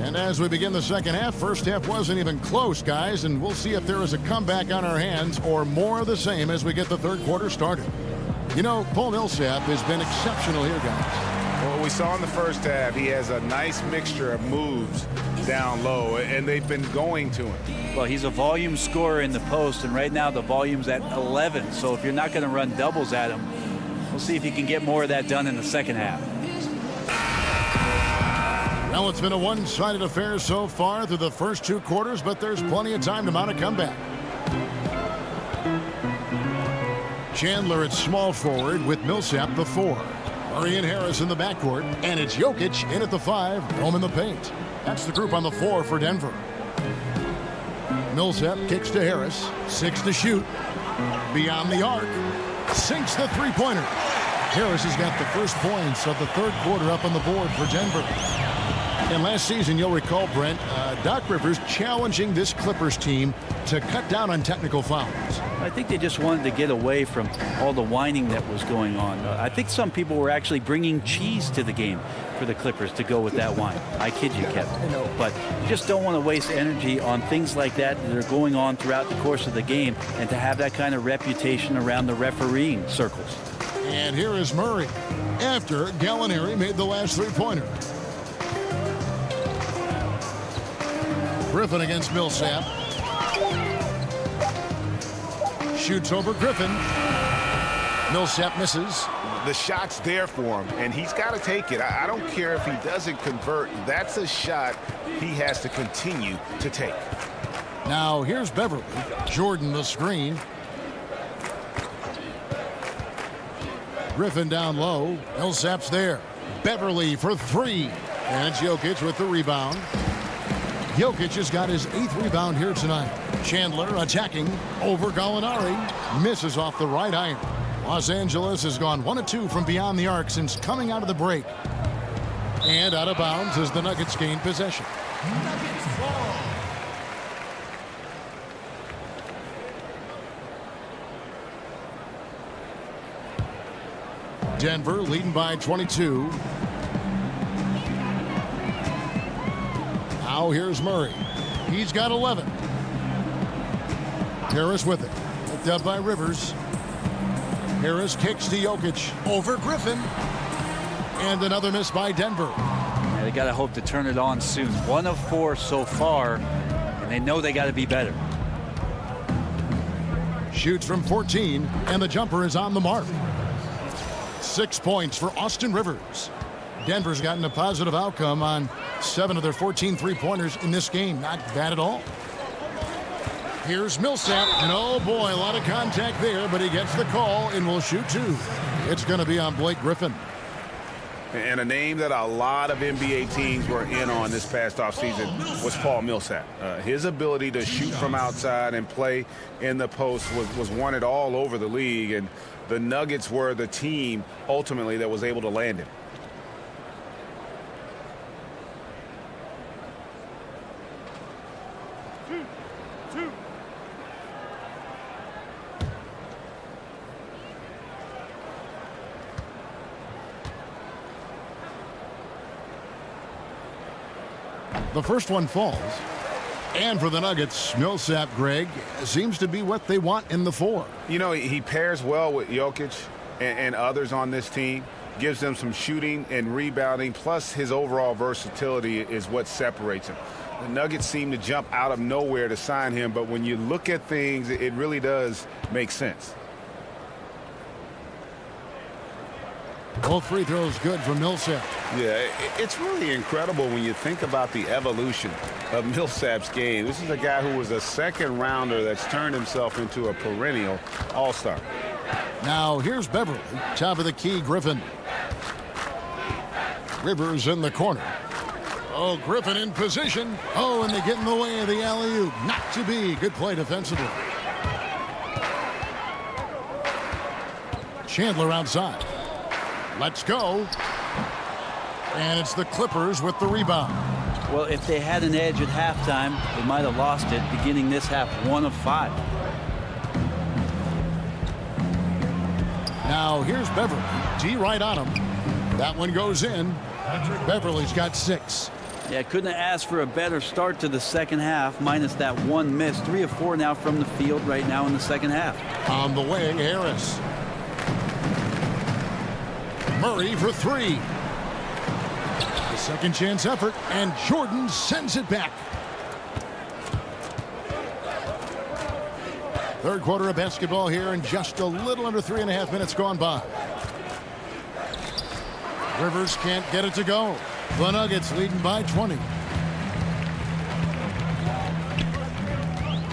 [SPEAKER 5] And as we begin the second half, first half wasn't even close, guys, and we'll see if there is a comeback on our hands or more of the same as we get the third quarter started. You know, Paul Millsap has been exceptional here, guys.
[SPEAKER 8] Well, we saw in the first half, he has a nice mixture of moves down low, and they've been going to him.
[SPEAKER 7] Well, he's a volume scorer in the post, and right now the volume's at 11. So if you're not going to run doubles at him, we'll see if he can get more of that done in the second half.
[SPEAKER 5] Well, it's been a one-sided affair so far through the first 2 quarters, but there's plenty of time to mount a comeback. Chandler at small forward with Millsap the 4. Murray and Harris in the backcourt, and it's Jokic in at the 5, roaming the paint. That's the group on the floor for Denver. Millsap kicks to Harris, 6 to shoot. Beyond the arc, sinks the three-pointer. Harris has got the first points of the third quarter up on the board for Denver. And last season, you'll recall, Brent, Doc Rivers challenging this Clippers team to cut down on technical fouls.
[SPEAKER 7] I think they just wanted to get away from all the whining that was going on. I think some people were actually bringing cheese to the game for the Clippers to go with that whine. I kid you, Kevin. But you just don't want to waste energy on things like that that are going on throughout the course of the game, and to have that kind of reputation around the refereeing circles.
[SPEAKER 5] And here is Murray after Gallinari made the last three-pointer. Griffin against Millsap. Shoots over Griffin. Millsap misses.
[SPEAKER 8] The shot's there for him, and he's got to take it. I don't care if he doesn't convert. That's a shot he has to continue to take.
[SPEAKER 5] Now here's Beverly. Jordan the screen. Griffin down low. Millsap's there. Beverly for 3. And it's Jokic with the rebound. Jokic has got his 8th rebound here tonight. Chandler attacking over Gallinari. Misses off the right iron. Los Angeles has gone 1 of 2 from beyond the arc since coming out of the break. And out of bounds as the Nuggets gain possession. Denver leading by 22. Now here's Murray. He's got 11. Harris with it. Picked up by Rivers. Harris kicks to Jokic over Griffin. And another miss by Denver.
[SPEAKER 7] Yeah, they got to hope to turn it on soon. 1 of 4 so far, and they know they got to be better.
[SPEAKER 5] Shoots from 14, and the jumper is on the mark. 6 points for Austin Rivers. Denver's gotten a positive outcome on 7 of their 14 three-pointers in this game. Not bad at all. Here's Millsap, and oh boy, a lot of contact there, but he gets the call and will shoot 2. It's going to be on Blake Griffin.
[SPEAKER 8] And a name that a lot of NBA teams were in on this past offseason was Paul Millsap. His ability to shoot from outside and play in the post was wanted all over the league, and the Nuggets were the team ultimately that was able to land him.
[SPEAKER 5] The first one falls. And for the Nuggets, Millsap, Greg, seems to be what they want in the 4.
[SPEAKER 8] You know, he pairs well with Jokic and others on this team. Gives them some shooting and rebounding, plus his overall versatility is what separates him. The Nuggets seem to jump out of nowhere to sign him, but when you look at things, it really does make sense.
[SPEAKER 5] Both free throws good for Millsap.
[SPEAKER 8] Yeah, it's really incredible when you think about the evolution of Millsap's game. This is a guy who was a second rounder that's turned himself into a perennial all-star.
[SPEAKER 5] Now here's Beverly, top of the key, Griffin. Rivers in the corner. Oh, Griffin in position. Oh, and they get in the way of the alley-oop. Not to be. Good play defensively. Chandler outside. Let's go. And it's the Clippers with the rebound.
[SPEAKER 7] Well, if they had an edge at halftime, they might have lost it beginning this half, 1 of 5.
[SPEAKER 5] Now here's Beverly. D right on him. That one goes in. Beverly's got 6.
[SPEAKER 7] Yeah, couldn't have asked for a better start to the second half, minus that one miss. 3 of 4 now from the field right now in the second half.
[SPEAKER 5] On the wing, Harris. Murray for 3. The second chance effort, and Jordan sends it back. Third quarter of basketball here, and just a little under 3.5 minutes gone by. Rivers can't get it to go. The Nuggets leading by 20.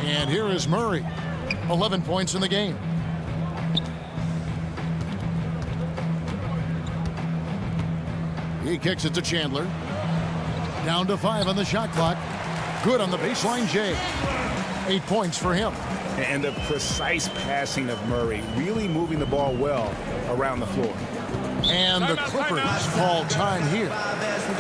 [SPEAKER 5] And here is Murray. 11 points in the game. He kicks it to Chandler. Down to 5 on the shot clock. Good on the baseline, Jay. 8 points for him.
[SPEAKER 8] And the precise passing of Murray, really moving the ball well around the floor.
[SPEAKER 5] And the Clippers call time here.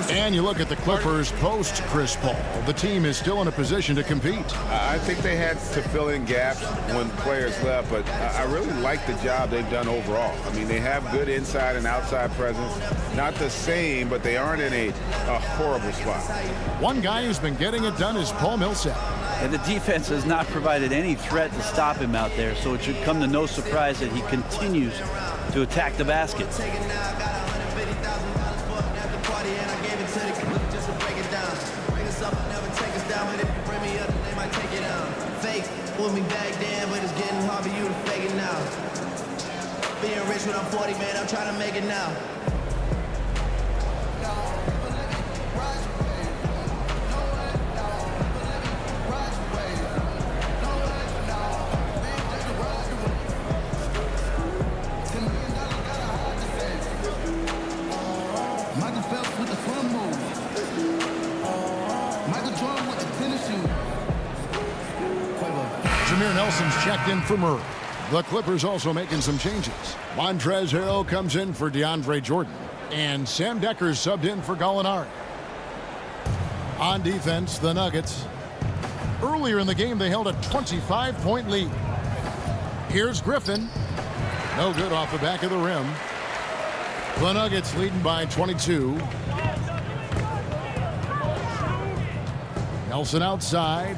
[SPEAKER 5] And you look at the Clippers post Chris Paul. The team is still in a position to compete.
[SPEAKER 8] I think they had to fill in gaps when players left, but I really like the job they've done overall. I mean, they have good inside and outside presence. Not the same, but they aren't in a horrible spot.
[SPEAKER 5] One guy who's been getting it done is Paul Millsap.
[SPEAKER 7] And the defense has not provided any threat to stop him out there, so it should come to no surprise that he continues to attack the basket.
[SPEAKER 12] Put me back then, but it's getting hard for you to fake it now. Being rich when I'm 40, man, I'm trying to make it now.
[SPEAKER 13] Michael Phelps with the front move. Michael Jordan with the finishing.
[SPEAKER 5] Jameer Nelson's checked in for Murray. The Clippers also making some changes. Montrezl Harrell comes in for DeAndre Jordan. And Sam Decker's subbed in for Gallinari. On defense, the Nuggets. Earlier in the game, they held a 25-point lead. Here's Griffin. No good off the back of the rim. The Nuggets leading by 22. Nelson outside.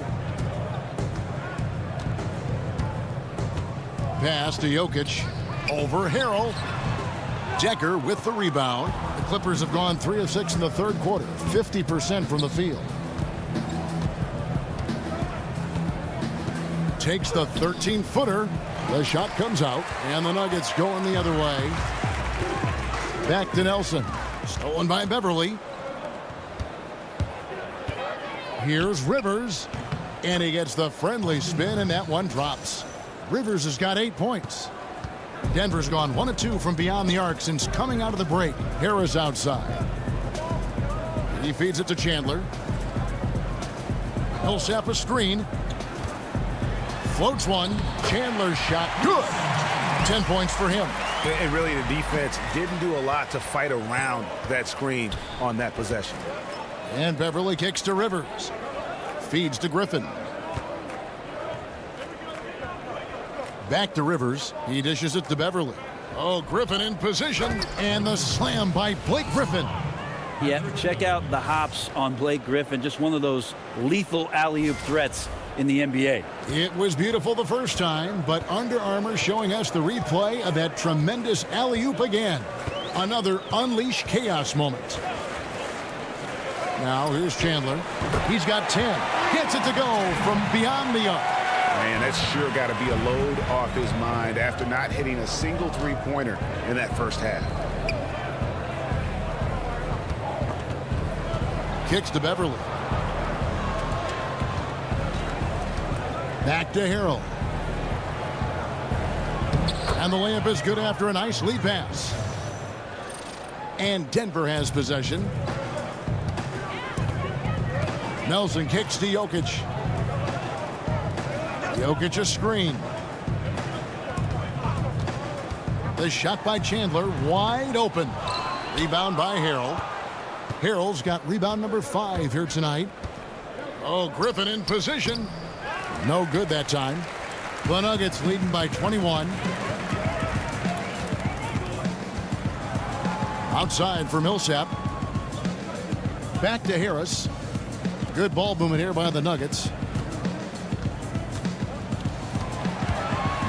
[SPEAKER 5] Pass to Jokic. Over Harrell. Decker with the rebound. The Clippers have gone 3 of 6 in the third quarter. 50% from the field. Takes the 13-footer. The shot comes out. And the Nuggets going the other way. Back to Nelson. Stolen by Beverly. Here's Rivers. And he gets the friendly spin, and that one drops. Rivers has got 8 points. Denver's gone 1 of 2 from beyond the arc since coming out of the break. Harris outside. He feeds it to Chandler. Millsap a screen. Floats one. Chandler's shot. Good. 10 points for him.
[SPEAKER 8] And really, the defense didn't do a lot to fight around that screen on that possession.
[SPEAKER 5] And Beverly kicks to Rivers. Feeds to Griffin. Back to Rivers. He dishes it to Beverly. Oh, Griffin in position. And the slam by Blake Griffin.
[SPEAKER 7] Yeah, check out the hops on Blake Griffin. Just one of those lethal alley-oop threats in the NBA.
[SPEAKER 5] It was beautiful the first time, but Under Armour showing us the replay of that tremendous alley-oop again. Another unleash chaos moment. Now here's Chandler. He's got 10. Gets it to go from beyond the arc.
[SPEAKER 8] Man, that's sure got to be a load off his mind after not hitting a single three-pointer in that first half.
[SPEAKER 5] Kicks to Beverly. Back to Harrell. And the layup is good after a nice lead pass. And Denver has possession. Nelson kicks to Jokic. Jokic a screen. The shot by Chandler, wide open. Rebound by Harrell. Harrell's got rebound number 5 here tonight. Oh, Griffin in position. No good that time. The Nuggets leading by 21. Outside for Millsap. Back to Harris. Good ball movement here by the Nuggets.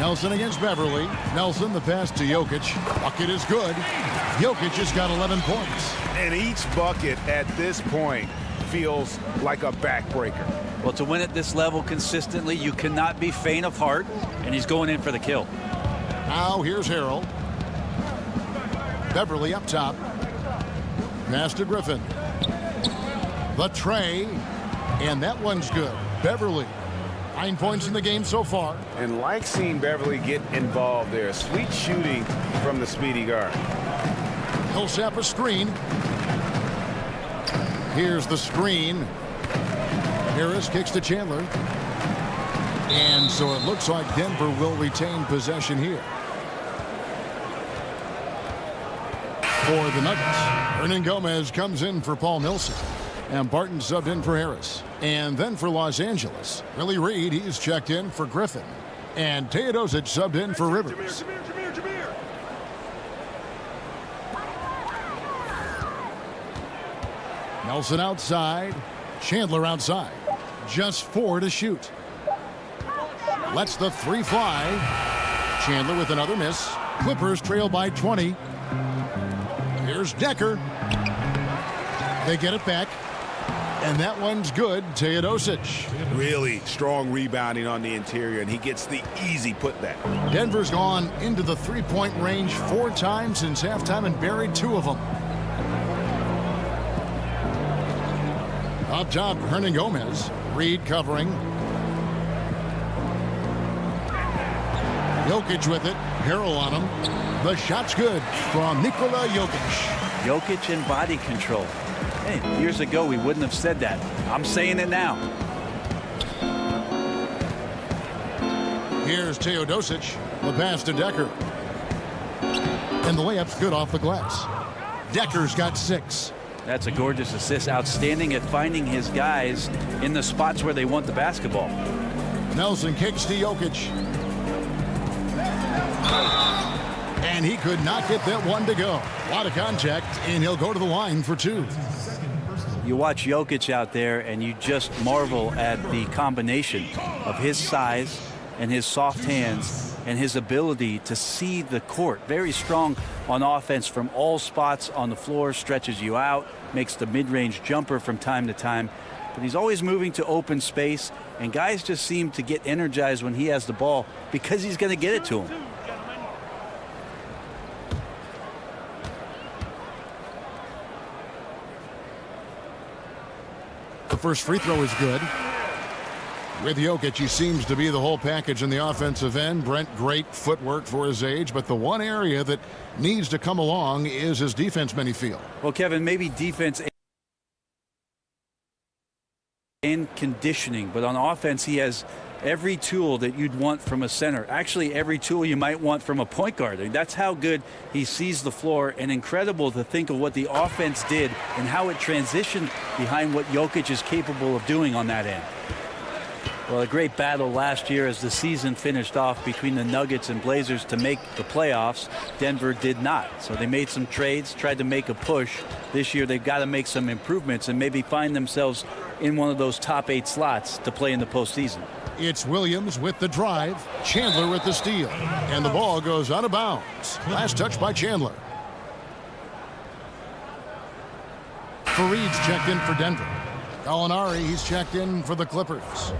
[SPEAKER 5] Nelson against Beverly. Nelson, the pass to Jokic. Bucket is good. Jokic has got 11 points.
[SPEAKER 8] And each bucket at this point feels like a backbreaker.
[SPEAKER 7] Well, to win at this level consistently, you cannot be faint of heart, and he's going in for the kill.
[SPEAKER 5] Now here's Harrell. Beverly up top. Pass to Griffin. The tray. And that one's good. Beverly. 9 points in the game so far.
[SPEAKER 8] And like seeing Beverly get involved there. Sweet shooting from the speedy guard.
[SPEAKER 5] Millsap a screen. Here's the screen. Harris kicks to Chandler. And so it looks like Denver will retain possession here. For the Nuggets, Hernan Gomez comes in for Paul Millsap. And Barton subbed in for Harris. And then for Los Angeles, Willie Reed, he's checked in for Griffin. And Teodosic subbed in for Rivers. Nelson outside. Chandler outside. Just 4 to shoot. Lets the 3 fly. Chandler with another miss. Clippers trail by 20. Here's Decker. They get it back. And that one's good. Teodosic.
[SPEAKER 8] Really strong rebounding on the interior, and he gets the easy putback.
[SPEAKER 5] Denver's gone into the three-point range 4 times since halftime and buried 2 of them. Up top, Hernan Gomez. Reed covering. Jokic with it. Harrell on him. The shot's good from Nikola Jokic.
[SPEAKER 7] Jokic in body control. Hey, years ago, we wouldn't have said that. I'm saying it now.
[SPEAKER 5] Here's Teodosic. The pass to Decker. And the layup's good off the glass. Decker's got 6.
[SPEAKER 7] That's a gorgeous assist. Outstanding at finding his guys in the spots where they want the basketball.
[SPEAKER 5] Nelson kicks to Jokic. And he could not get that one to go. A lot of contact, and he'll go to the line for 2.
[SPEAKER 7] You watch Jokic out there, and you just marvel at the combination of his size and his soft hands and his ability to see the court. Very strong on offense from all spots on the floor, stretches you out, makes the mid-range jumper from time to time. But he's always moving to open space, and guys just seem to get energized when he has the ball because he's going to get it to him.
[SPEAKER 5] The first free throw is good. With Jokic, he seems to be the whole package in the offensive end. Brent, great footwork for his age, but the one area that needs to come along is his defense, many feel.
[SPEAKER 7] Well, Kevin, maybe defense and conditioning, but on offense, he has every tool that you'd want from a center. Actually, every tool you might want from a point guard. That's how good he sees the floor, and incredible to think of what the offense did and how it transitioned behind what Jokic is capable of doing on that end. Well, a great battle last year as the season finished off between the Nuggets and Blazers to make the playoffs. Denver did not. So they made some trades, tried to make a push. This year they've got to make some improvements and maybe find themselves in one of those top 8 slots to play in the postseason.
[SPEAKER 5] It's Williams with the drive, Chandler with the steal, and the ball goes out of bounds. Last touch by Chandler. Fareed's checked in for Denver. Gallinari, he's checked in for the Clippers.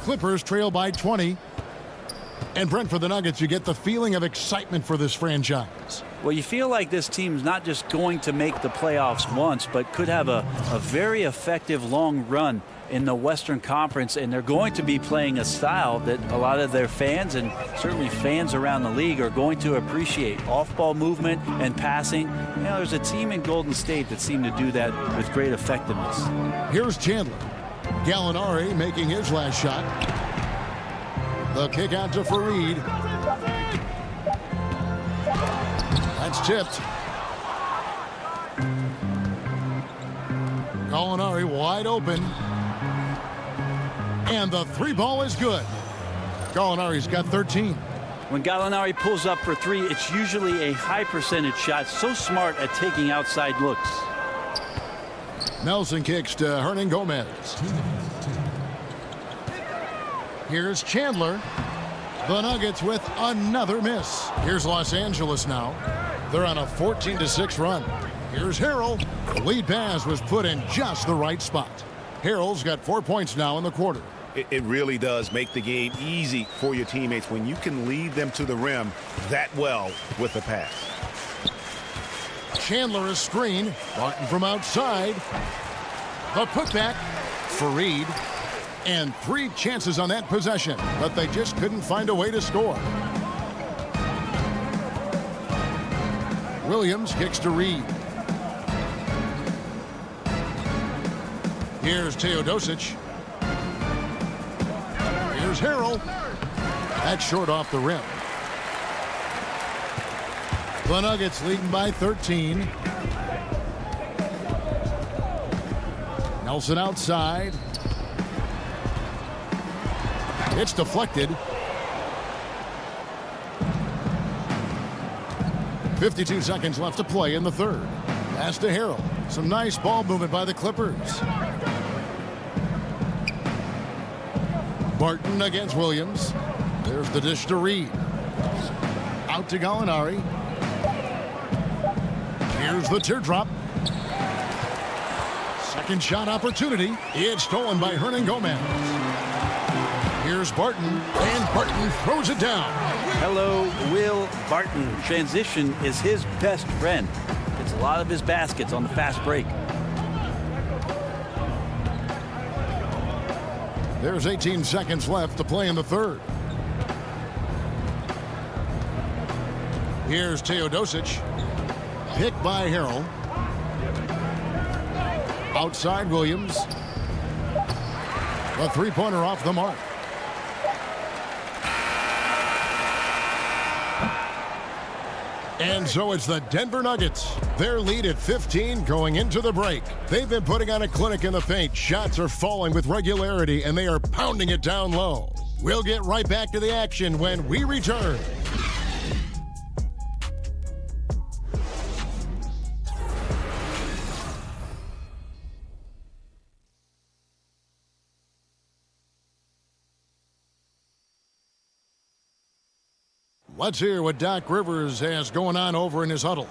[SPEAKER 5] Clippers trail by 20. And Brent, for the Nuggets, you get the feeling of excitement for this franchise.
[SPEAKER 7] Well, you feel like this team's not just going to make the playoffs once, but could have a very effective long run in the Western Conference, and they're going to be playing a style that a lot of their fans and certainly fans around the league are going to appreciate. Off-ball movement and passing. You know, there's a team in Golden State that seemed to do that with great effectiveness.
[SPEAKER 5] Here's Chandler. Gallinari making his last shot. The kick out to Fareed. That's tipped. Gallinari wide open. And the 3 ball is good. Gallinari's got 13.
[SPEAKER 7] When Gallinari pulls up for 3, it's usually a high percentage shot. So smart at taking outside looks.
[SPEAKER 5] Nelson kicks to Hernangomez. Here's Chandler. The Nuggets with another miss. Here's Los Angeles now. They're on a 14-6 run. Here's Harrell. The lead pass was put in just the right spot. Harrell's got 4 points now in the quarter.
[SPEAKER 8] It really does make the game easy for your teammates when you can lead them to the rim that well with the pass.
[SPEAKER 5] Chandler is screen. Barton from outside. The putback. Fareed. And 3 chances on that possession, but they just couldn't find a way to score. Williams kicks to Reed. Here's Teodosic. Here's Harrell. That's short off the rim. The Nuggets leading by 13. Nelson outside. It's deflected. 52 seconds left to play in the third. Pass to Harrell. Some nice ball movement by the Clippers. Barton against Williams. There's the dish to Reed. Out to Gallinari. Here's the teardrop. Second shot opportunity. It's stolen by Hernangomez. Here's Barton, and Barton throws it down.
[SPEAKER 7] Hello, Will Barton. Transition is his best friend. It's a lot of his baskets on the fast break.
[SPEAKER 5] There's 18 seconds left to play in the third. Here's Teodosic. Picked by Harrell. Outside Williams. A 3-pointer off the mark. And so it's the Denver Nuggets. Their lead at 15 going into the break. They've been putting on a clinic in the paint. Shots are falling with regularity, and they are pounding it down low. We'll get right back to the action when we return. Let's hear what Doc Rivers has going on over in his huddle.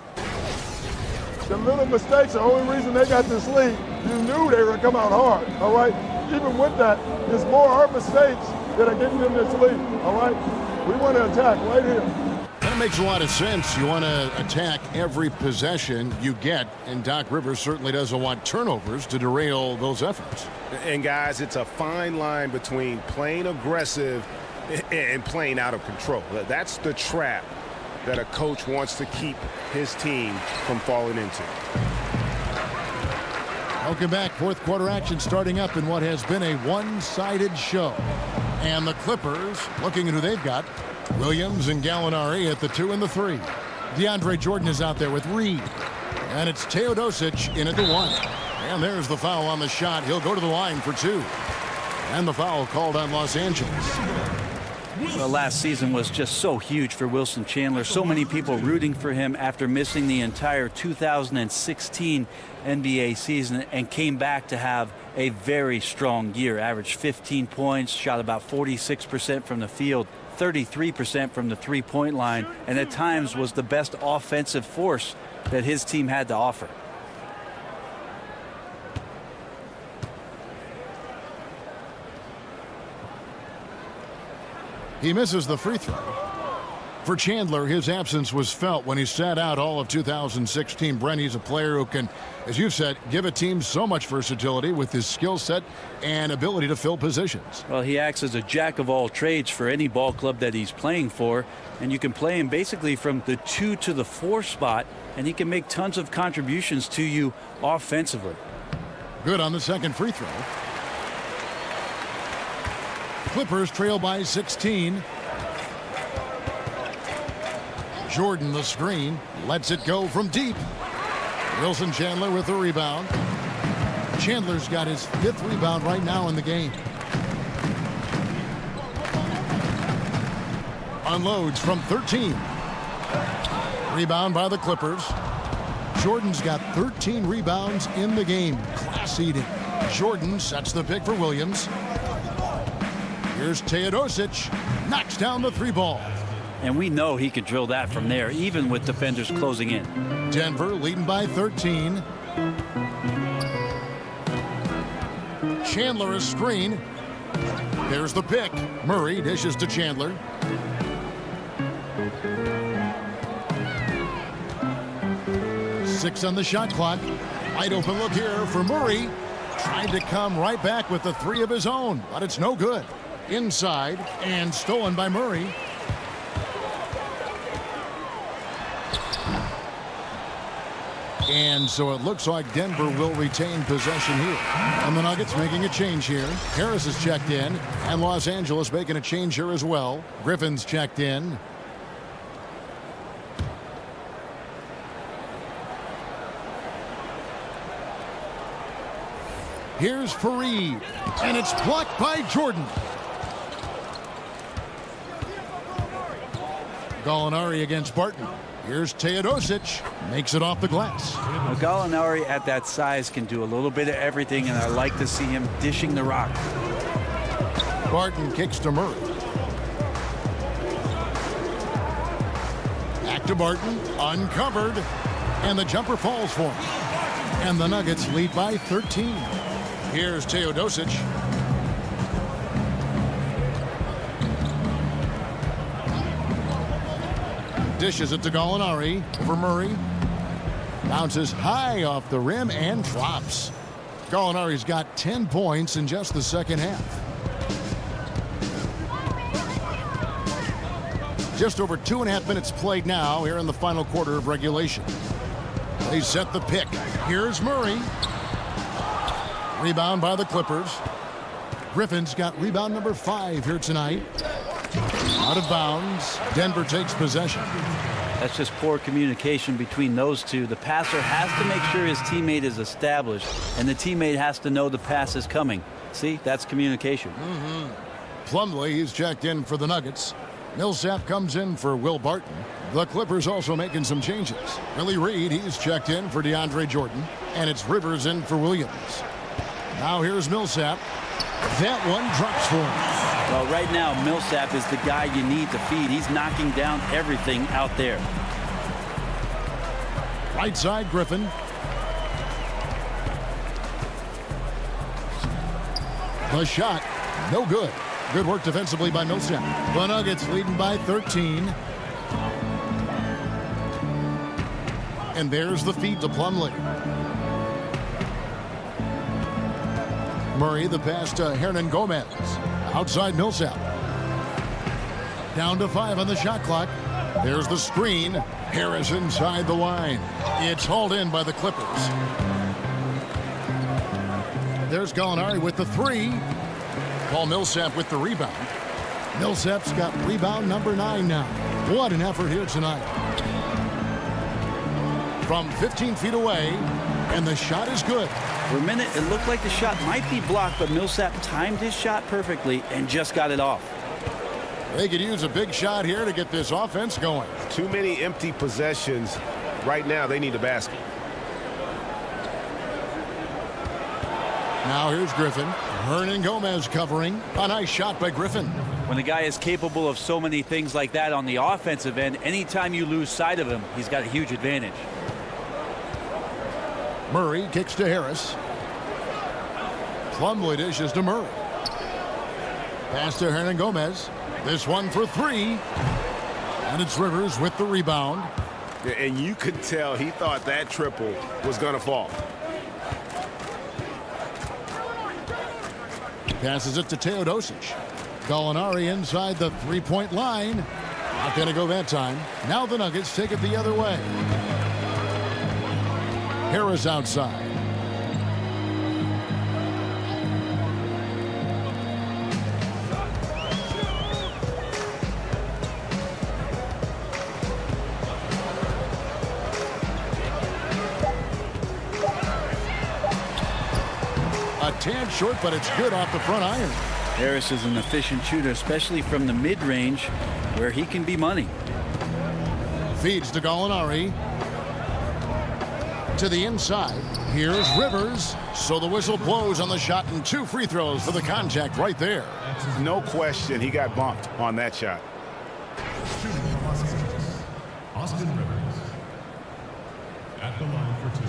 [SPEAKER 11] The little mistakes are the only reason they got this lead. You knew they were going to come out hard, all right? Even with that, it's more our mistakes that are getting them this lead, all right? We want to attack right here.
[SPEAKER 5] That makes a lot of sense. You want to attack every possession you get, and Doc Rivers certainly doesn't want turnovers to derail those efforts.
[SPEAKER 8] And, guys, it's a fine line between playing aggressive and playing out of control. That's the trap that a coach wants to keep his team from falling into.
[SPEAKER 5] Welcome back. Fourth quarter action starting up in what has been a one-sided show. And the Clippers, looking at who they've got, Williams and Gallinari at the 2 and the 3. DeAndre Jordan is out there with Reed. And it's Teodosic in at the 1. And there's the foul on the shot. He'll go to the line for 2. And the foul called on Los Angeles.
[SPEAKER 7] Well, last season was just so huge for Wilson Chandler. So many people rooting for him after missing the entire 2016 NBA season and came back to have a very strong year. Averaged 15 points, shot about 46% from the field, 33% from the three-point line, and at times was the best offensive force that his team had to offer.
[SPEAKER 5] He misses the free throw. For Chandler, his absence was felt when he sat out all of 2016. Brent, he's a player who can, as you've said, give a team so much versatility with his skill set and ability to fill positions.
[SPEAKER 7] Well, he acts as a jack of all trades for any ball club that he's playing for, and you can play him basically from the 2 to the 4 spot, and he can make tons of contributions to you offensively.
[SPEAKER 5] Good on the second free throw. Clippers trail by 16. Jordan the screen, lets it go from deep. Wilson Chandler with the rebound. Chandler's got his 5th rebound right now in the game. Unloads from 13. Rebound by the Clippers. Jordan's got 13 rebounds in the game. Class eating. Jordan sets the pick for Williams. Here's Teodosic, knocks down the 3 ball.
[SPEAKER 7] And we know he could drill that from there, even with defenders closing in.
[SPEAKER 5] Denver leading by 13. Chandler a screen. There's the pick. Murray dishes to Chandler. Six on the shot clock. Wide open look here for Murray. Tried to come right back with the 3 of his own, but it's no good. Inside and stolen by Murray. And so it looks like Denver will retain possession here. And the Nuggets making a change here. Harris is checked in, and Los Angeles making a change here as well. Griffin's checked in. Here's Fareed, and it's blocked by Jordan. Gallinari against Barton. Here's Teodosic, makes it off the glass.
[SPEAKER 7] Now, Gallinari at that size can do a little bit of everything, and I like to see him dishing the rock.
[SPEAKER 5] Barton kicks to Murray. Back to Barton, uncovered, and the jumper falls for him. And the Nuggets lead by 13. Here's Teodosic. Dishes it to Gallinari over Murray. Bounces high off the rim and drops. Gallinari's got 10 points in just the second half. Just over 2.5 minutes played now here in the final quarter of regulation. They set the pick. Here's Murray. Rebound by the Clippers. Griffin's got rebound number 5 here tonight. Out of bounds. Denver takes possession.
[SPEAKER 7] That's just poor communication between those two. The passer has to make sure his teammate is established, and the teammate has to know the pass is coming. See, that's communication.
[SPEAKER 5] Plumlee, he's checked in for the Nuggets. Millsap comes in for Will Barton. The Clippers also making some changes. Willie Reed, he's checked in for DeAndre Jordan. And it's Rivers in for Williams. Now here's Millsap. That one drops for him.
[SPEAKER 7] Well, right now, Millsap is the guy you need to feed. He's knocking down everything out there.
[SPEAKER 5] Right side, Griffin. The shot, no good. Good work defensively by Millsap. The Nuggets leading by 13. And there's the feed to Plumlee. Murray, the pass to Hernan Gomez. Outside Millsap. Down to 5 on the shot clock. There's the screen. Harris inside the line. It's hauled in by the Clippers. There's Gallinari with the 3. Paul Millsap with the rebound. Millsap's got rebound number 9 now. What an effort here tonight. From 15 feet away, and the shot is good.
[SPEAKER 7] For a minute, it looked like the shot might be blocked, but Millsap timed his shot perfectly and just got it off.
[SPEAKER 5] They could use a big shot here to get this offense going.
[SPEAKER 8] Too many empty possessions. Right now, they need a basket.
[SPEAKER 5] Now here's Griffin. Hernangomez covering. A nice shot by Griffin.
[SPEAKER 7] When a guy is capable of so many things like that on the offensive end, anytime you lose sight of him, he's got a huge advantage.
[SPEAKER 5] Murray kicks to Harris. Plumlee dishes to Murray. Pass to Hernangomez. This one for 3. And it's Rivers with the rebound.
[SPEAKER 8] And you could tell he thought that triple was going to fall.
[SPEAKER 5] Passes it to Teodosic. Gallinari inside the three-point line. Not going to go that time. Now the Nuggets take it the other way. Harris outside. A tad short, but it's good off the front iron.
[SPEAKER 7] Harris is an efficient shooter, especially from the mid-range, where he can be money.
[SPEAKER 5] Feeds to Gallinari. To the inside. Here's Rivers. So the whistle blows on the shot, and 2 free throws for the contact right there.
[SPEAKER 8] No question he got bumped on that shot.
[SPEAKER 14] Austin Rivers at the line for 2.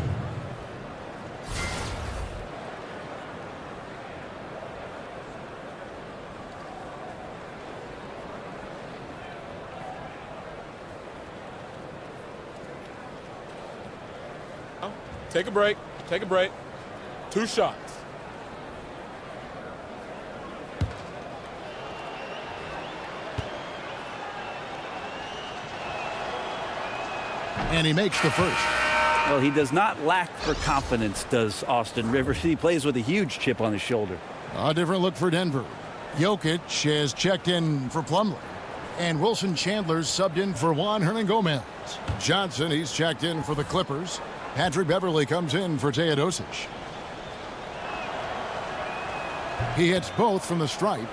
[SPEAKER 10] Take a break. Take a break. 2 shots.
[SPEAKER 5] And he makes the first.
[SPEAKER 7] Well, he does not lack for confidence, does Austin Rivers. He plays with a huge chip on his shoulder.
[SPEAKER 5] A different look for Denver. Jokic has checked in for Plumlee. And Wilson Chandler's subbed in for Juan Hernangomez. Johnson, he's checked in for the Clippers. Patrick Beverly comes in for Teodosic. He hits both from the stripe.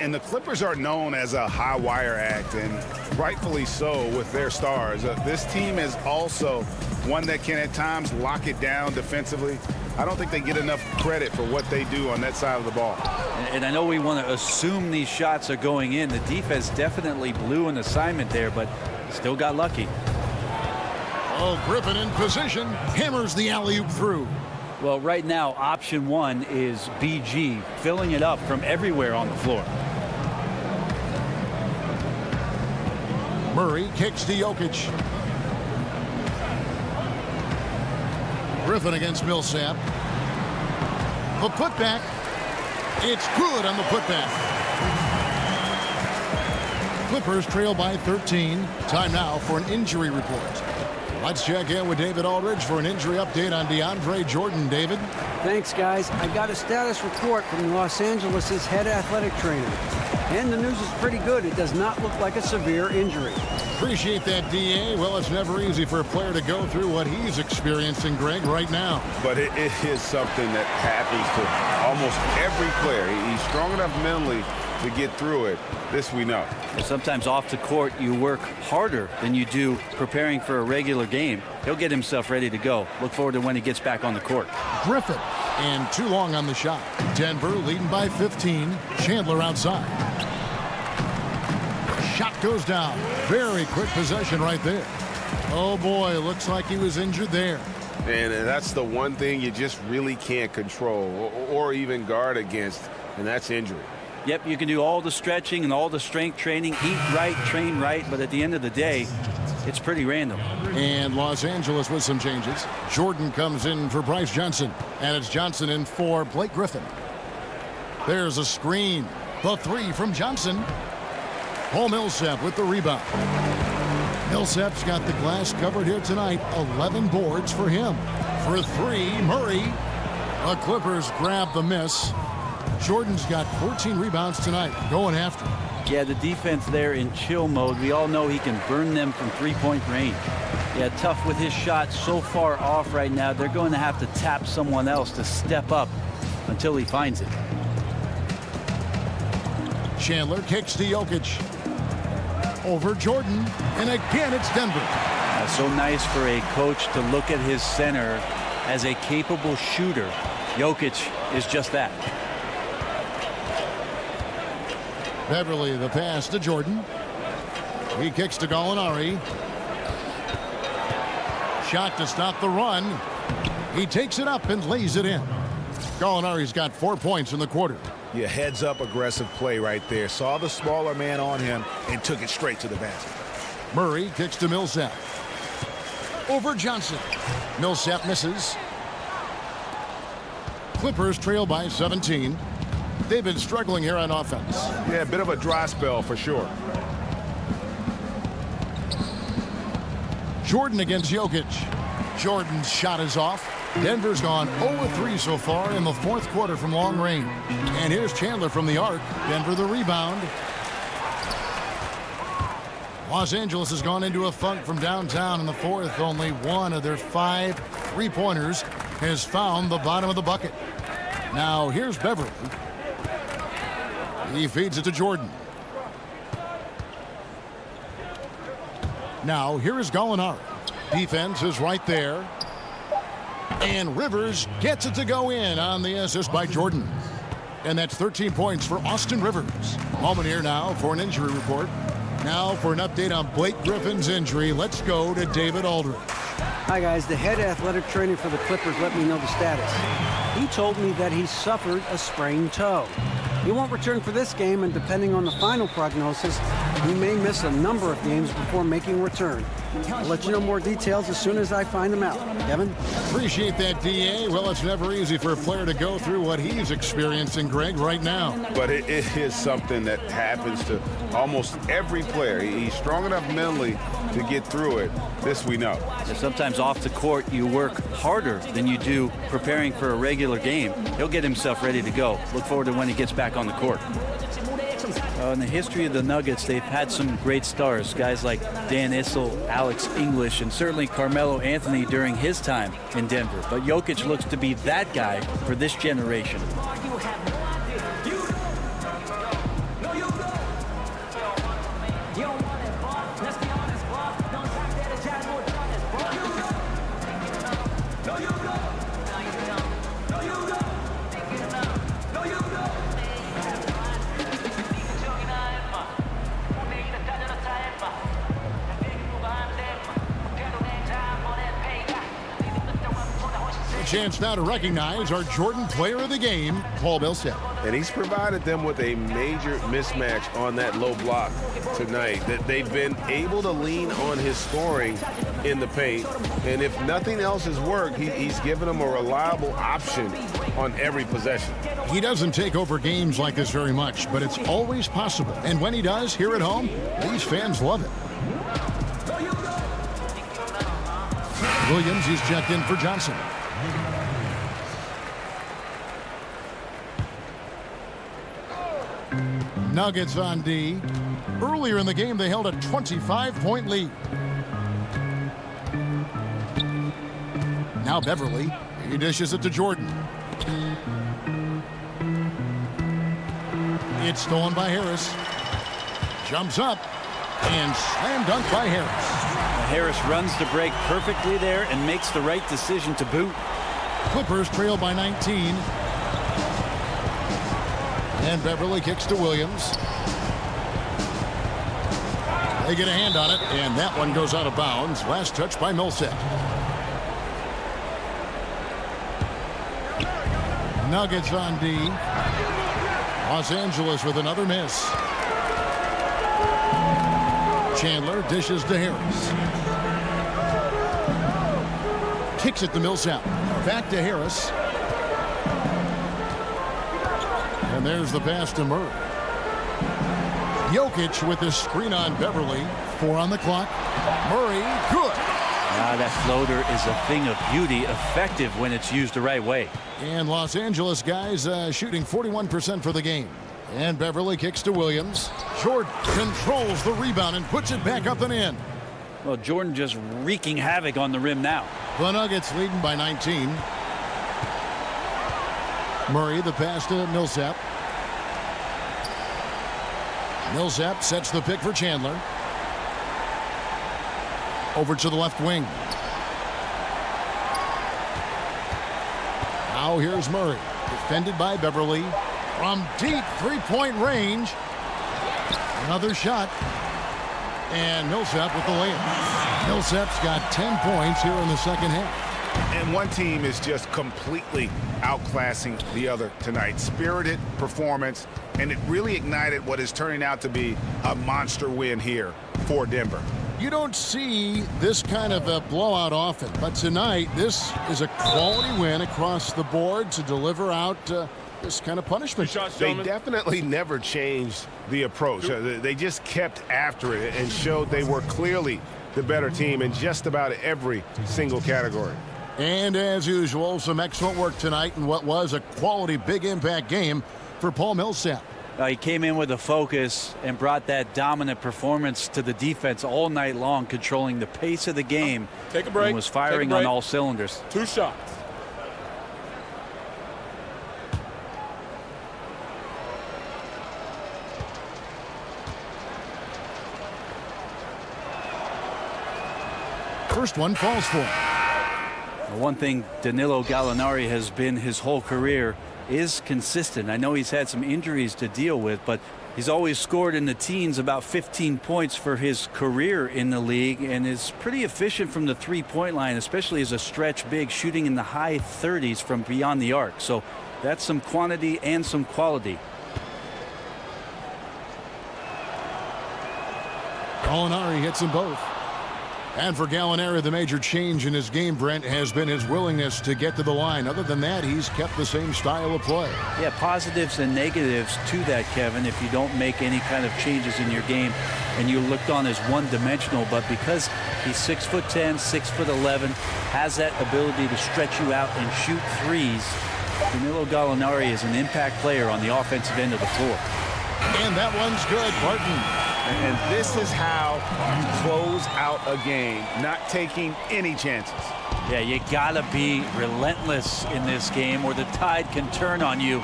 [SPEAKER 8] And the Clippers are known as a high wire act, and rightfully so with their stars. This team is also one that can at times lock it down defensively. I don't think they get enough credit for what they do on that side of the ball.
[SPEAKER 7] And I know we want to assume these shots are going in. The defense definitely blew an assignment there, but still got lucky.
[SPEAKER 5] Oh, Griffin in position. Hammers the alley-oop through.
[SPEAKER 7] Well, right now, option 1 is BG, filling it up from everywhere on the floor.
[SPEAKER 5] Murray kicks to Jokic. Griffin against Millsap. The putback. It's good on the putback. Clippers trail by 13. Time now for an injury report. Let's check in with David Aldridge for an injury update on DeAndre Jordan. David?
[SPEAKER 6] Thanks, guys. I got a status report from Los Angeles' head athletic trainer. And the news is pretty good. It does not look like a severe injury.
[SPEAKER 5] Appreciate that, DA. Well, it's never easy for a player to go through what he's experiencing, Greg, right now.
[SPEAKER 8] But it is something that happens to almost every player. He's strong enough mentally to get through it. This we know.
[SPEAKER 7] And sometimes off the court, you work harder than you do preparing for a regular game. He'll get himself ready to go. Look forward to when he gets back on the court.
[SPEAKER 5] Griffin, and too long on the shot. Denver leading by 15. Chandler outside. Shot goes down. Very quick possession right there. Oh boy, looks like he was injured there.
[SPEAKER 8] And that's the one thing you just really can't control or even guard against, and that's injury.
[SPEAKER 7] Yep, you can do all the stretching and all the strength training, eat right, train right, but at the end of the day, it's pretty random.
[SPEAKER 5] And Los Angeles with some changes. Jordan comes in for Bryce Johnson, and it's Johnson in for Blake Griffin. There's a screen. The 3 from Johnson. Paul Millsap with the rebound. Millsap's got the glass covered here tonight. 11 boards for him. For 3, Murray. The Clippers grab the miss. Jordan's got 14 rebounds tonight, going after him.
[SPEAKER 7] Yeah, the defense there in chill mode. We all know he can burn them from three-point range. Yeah, tough with his shot so far off right now. They're going to have to tap someone else to step up until he finds it.
[SPEAKER 5] Chandler kicks to Jokic. Over Jordan, and again it's Denver.
[SPEAKER 7] So nice for a coach to look at his center as a capable shooter. Jokic is just that.
[SPEAKER 5] Beverly, the pass to Jordan. He kicks to Gallinari. Shot to stop the run. He takes it up and lays it in. Gallinari's got 4 points in the quarter.
[SPEAKER 8] Yeah, heads up aggressive play right there. Saw the smaller man on him and took it straight to the basket.
[SPEAKER 5] Murray kicks to Millsap. Over Johnson. Millsap misses. Clippers trail by 17. They've been struggling here on offense.
[SPEAKER 8] Yeah, a bit of a dry spell for sure.
[SPEAKER 5] Jordan against Jokic. Jordan's shot is off. Denver's gone 0-3 so far in the fourth quarter from long range. And here's Chandler from the arc. Denver the rebound. Los Angeles has gone into a funk from downtown in the fourth. Only one of their 5 3-pointers has found the bottom of the bucket. Now here's Beverly. He feeds it to Jordan. Now here is Gallinari. Defense is right there. And Rivers gets it to go in on the assist by Jordan. And that's 13 points for Austin Rivers. Moment here now for an injury report. Now for an update on Blake Griffin's injury, let's go to David Aldridge.
[SPEAKER 6] Hi, guys. The head athletic trainer for the Clippers let me know the status. He told me that he suffered a sprained toe. He won't return for this game, and depending on the final prognosis, he may miss a number of games before making a return. I'll let you know more details as soon as I find them out. Kevin?
[SPEAKER 5] Appreciate that, D.A. Well, it's never easy for a player to go through what he's experiencing, Greg, right now.
[SPEAKER 8] But it is something that happens to almost every player. He's strong enough mentally to get through it. This we know.
[SPEAKER 7] And sometimes off the court, you work harder than you do preparing for a regular game. He'll get himself ready to go. Look forward to when he gets back on the court. In the history of the Nuggets, they've had some great stars, guys like Dan Issel, Alex English, and certainly Carmelo Anthony during his time in Denver. But Jokic looks to be that guy for this generation.
[SPEAKER 5] Chance now to recognize our Jordan player of the game, Paul Millsap.
[SPEAKER 8] And he's provided them with a major mismatch on that low block tonight. That they've been able to lean on his scoring in the paint. And if nothing else has worked, he's given them a reliable option on every possession.
[SPEAKER 5] He doesn't take over games like this very much, but it's always possible. And when he does, here at home, these fans love it. Williams, he's checked in for Johnson. Nuggets on D. Earlier in the game, they held a 25-point lead. Now Beverly. He dishes it to Jordan. It's stolen by Harris. Jumps up and slam dunk by Harris.
[SPEAKER 7] Harris runs the break perfectly there and makes the right decision to boot.
[SPEAKER 5] Clippers trail by 19. And Beverly kicks to Williams. They get a hand on it, and that one goes out of bounds. Last touch by Millsap. Nuggets on D. Los Angeles with another miss. Chandler dishes to Harris. Kicks it to Millsap. Back to Harris. And there's the pass to Murray. Jokic with the screen on Beverly. 4 on the clock. Murray, good.
[SPEAKER 7] That floater is a thing of beauty, effective when it's used the right way.
[SPEAKER 5] And Los Angeles guys shooting 41% for the game. And Beverly kicks to Williams. Jordan controls the rebound and puts it back up and in.
[SPEAKER 7] Well, Jordan just wreaking havoc on the rim now.
[SPEAKER 5] The Nuggets leading by 19. Murray, the pass to Millsap. Millsap sets the pick for Chandler. Over to the left wing. Now here's Murray. Defended by Beverly. From deep three-point range. Another shot. And Millsap with the layup. Millsap's got 10 points here in the second half.
[SPEAKER 8] And one team is just completely outclassing the other tonight. Spirited performance, and it really ignited what is turning out to be a monster win here for Denver.
[SPEAKER 5] You don't see this kind of a blowout often, but tonight this is a quality win across the board to deliver out this kind of punishment.
[SPEAKER 8] They definitely never changed the approach. They just kept after it and showed they were clearly the better team in just about every single category.
[SPEAKER 5] And as usual, some excellent work tonight in what was a quality big impact game for Paul Millsap.
[SPEAKER 7] He came in with a focus and brought that dominant performance to the defense all night long, controlling the pace of the game.
[SPEAKER 10] Take a break.
[SPEAKER 7] And was firing on all cylinders.
[SPEAKER 10] 2 shots.
[SPEAKER 5] First one falls for him.
[SPEAKER 7] One thing Danilo Gallinari has been his whole career is consistent. I know he's had some injuries to deal with, but he's always scored in the teens, about 15 points for his career in the league, and is pretty efficient from the three-point line, especially as a stretch big, shooting in the high 30s from beyond the arc. So that's some quantity and some quality.
[SPEAKER 5] Gallinari hits them both. And for Gallinari, the major change in his game, Brent, has been his willingness to get to the line. Other than that, he's kept the same style of play.
[SPEAKER 7] Yeah, positives and negatives to that, Kevin, if you don't make any kind of changes in your game and you looked on as one-dimensional. But because he's 6'10", 6'11", has that ability to stretch you out and shoot threes, Danilo Gallinari is an impact player on the offensive end of the floor.
[SPEAKER 5] And that one's good, Barton.
[SPEAKER 8] And this is how you close out a game, not taking any chances.
[SPEAKER 7] Yeah, you gotta be relentless in this game or the tide can turn on you.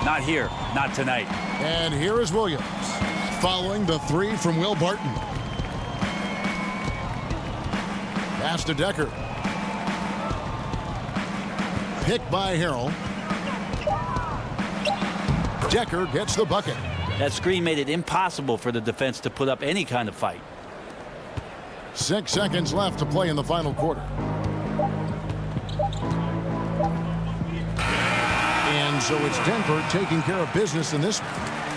[SPEAKER 7] Not here, not tonight.
[SPEAKER 5] And here is Williams following the three from Will Barton. Pass to Decker. Picked by Harrell. Decker gets the bucket.
[SPEAKER 7] That screen made it impossible for the defense to put up any kind of fight.
[SPEAKER 5] 6 seconds left to play in the final quarter. And so it's Denver taking care of business in this.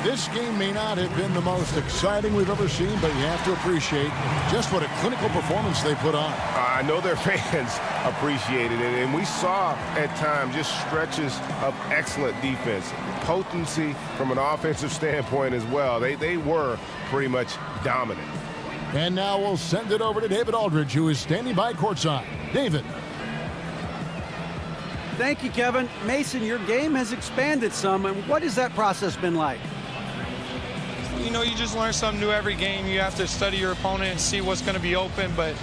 [SPEAKER 5] This game may not have been the most exciting we've ever seen, but you have to appreciate just what a clinical performance they put on.
[SPEAKER 8] I know their fans appreciated it, and we saw at times just stretches of excellent defense. Potency from an offensive standpoint as well. They were pretty much dominant.
[SPEAKER 5] And now we'll send it over to David Aldridge, who is standing by courtside. David.
[SPEAKER 6] Thank you, Kevin. Mason, your game has expanded some, and what has that process been like?
[SPEAKER 15] You know, you just learn something new every game. You have to study your opponent and see what's going to be open, but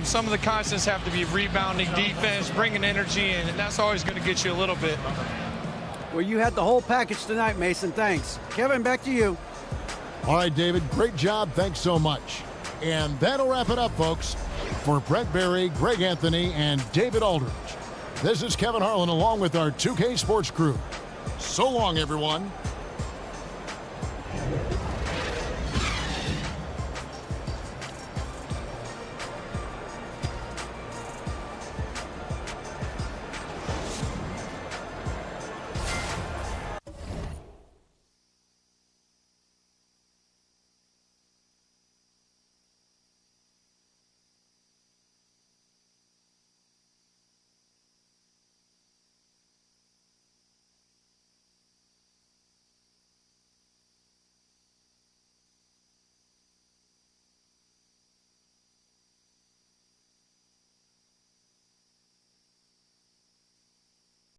[SPEAKER 15] some of the constants have to be rebounding, defense, bringing energy, and that's always going to get you a little bit.
[SPEAKER 6] Well, you had the whole package tonight, Mason. Thanks. Kevin, back to you.
[SPEAKER 5] All right, David, great job. Thanks so much. And that'll wrap it up, folks. For Brent Barry, Greg Anthony, and David Aldridge, this is Kevin Harlan along with our 2K Sports crew. So long, everyone.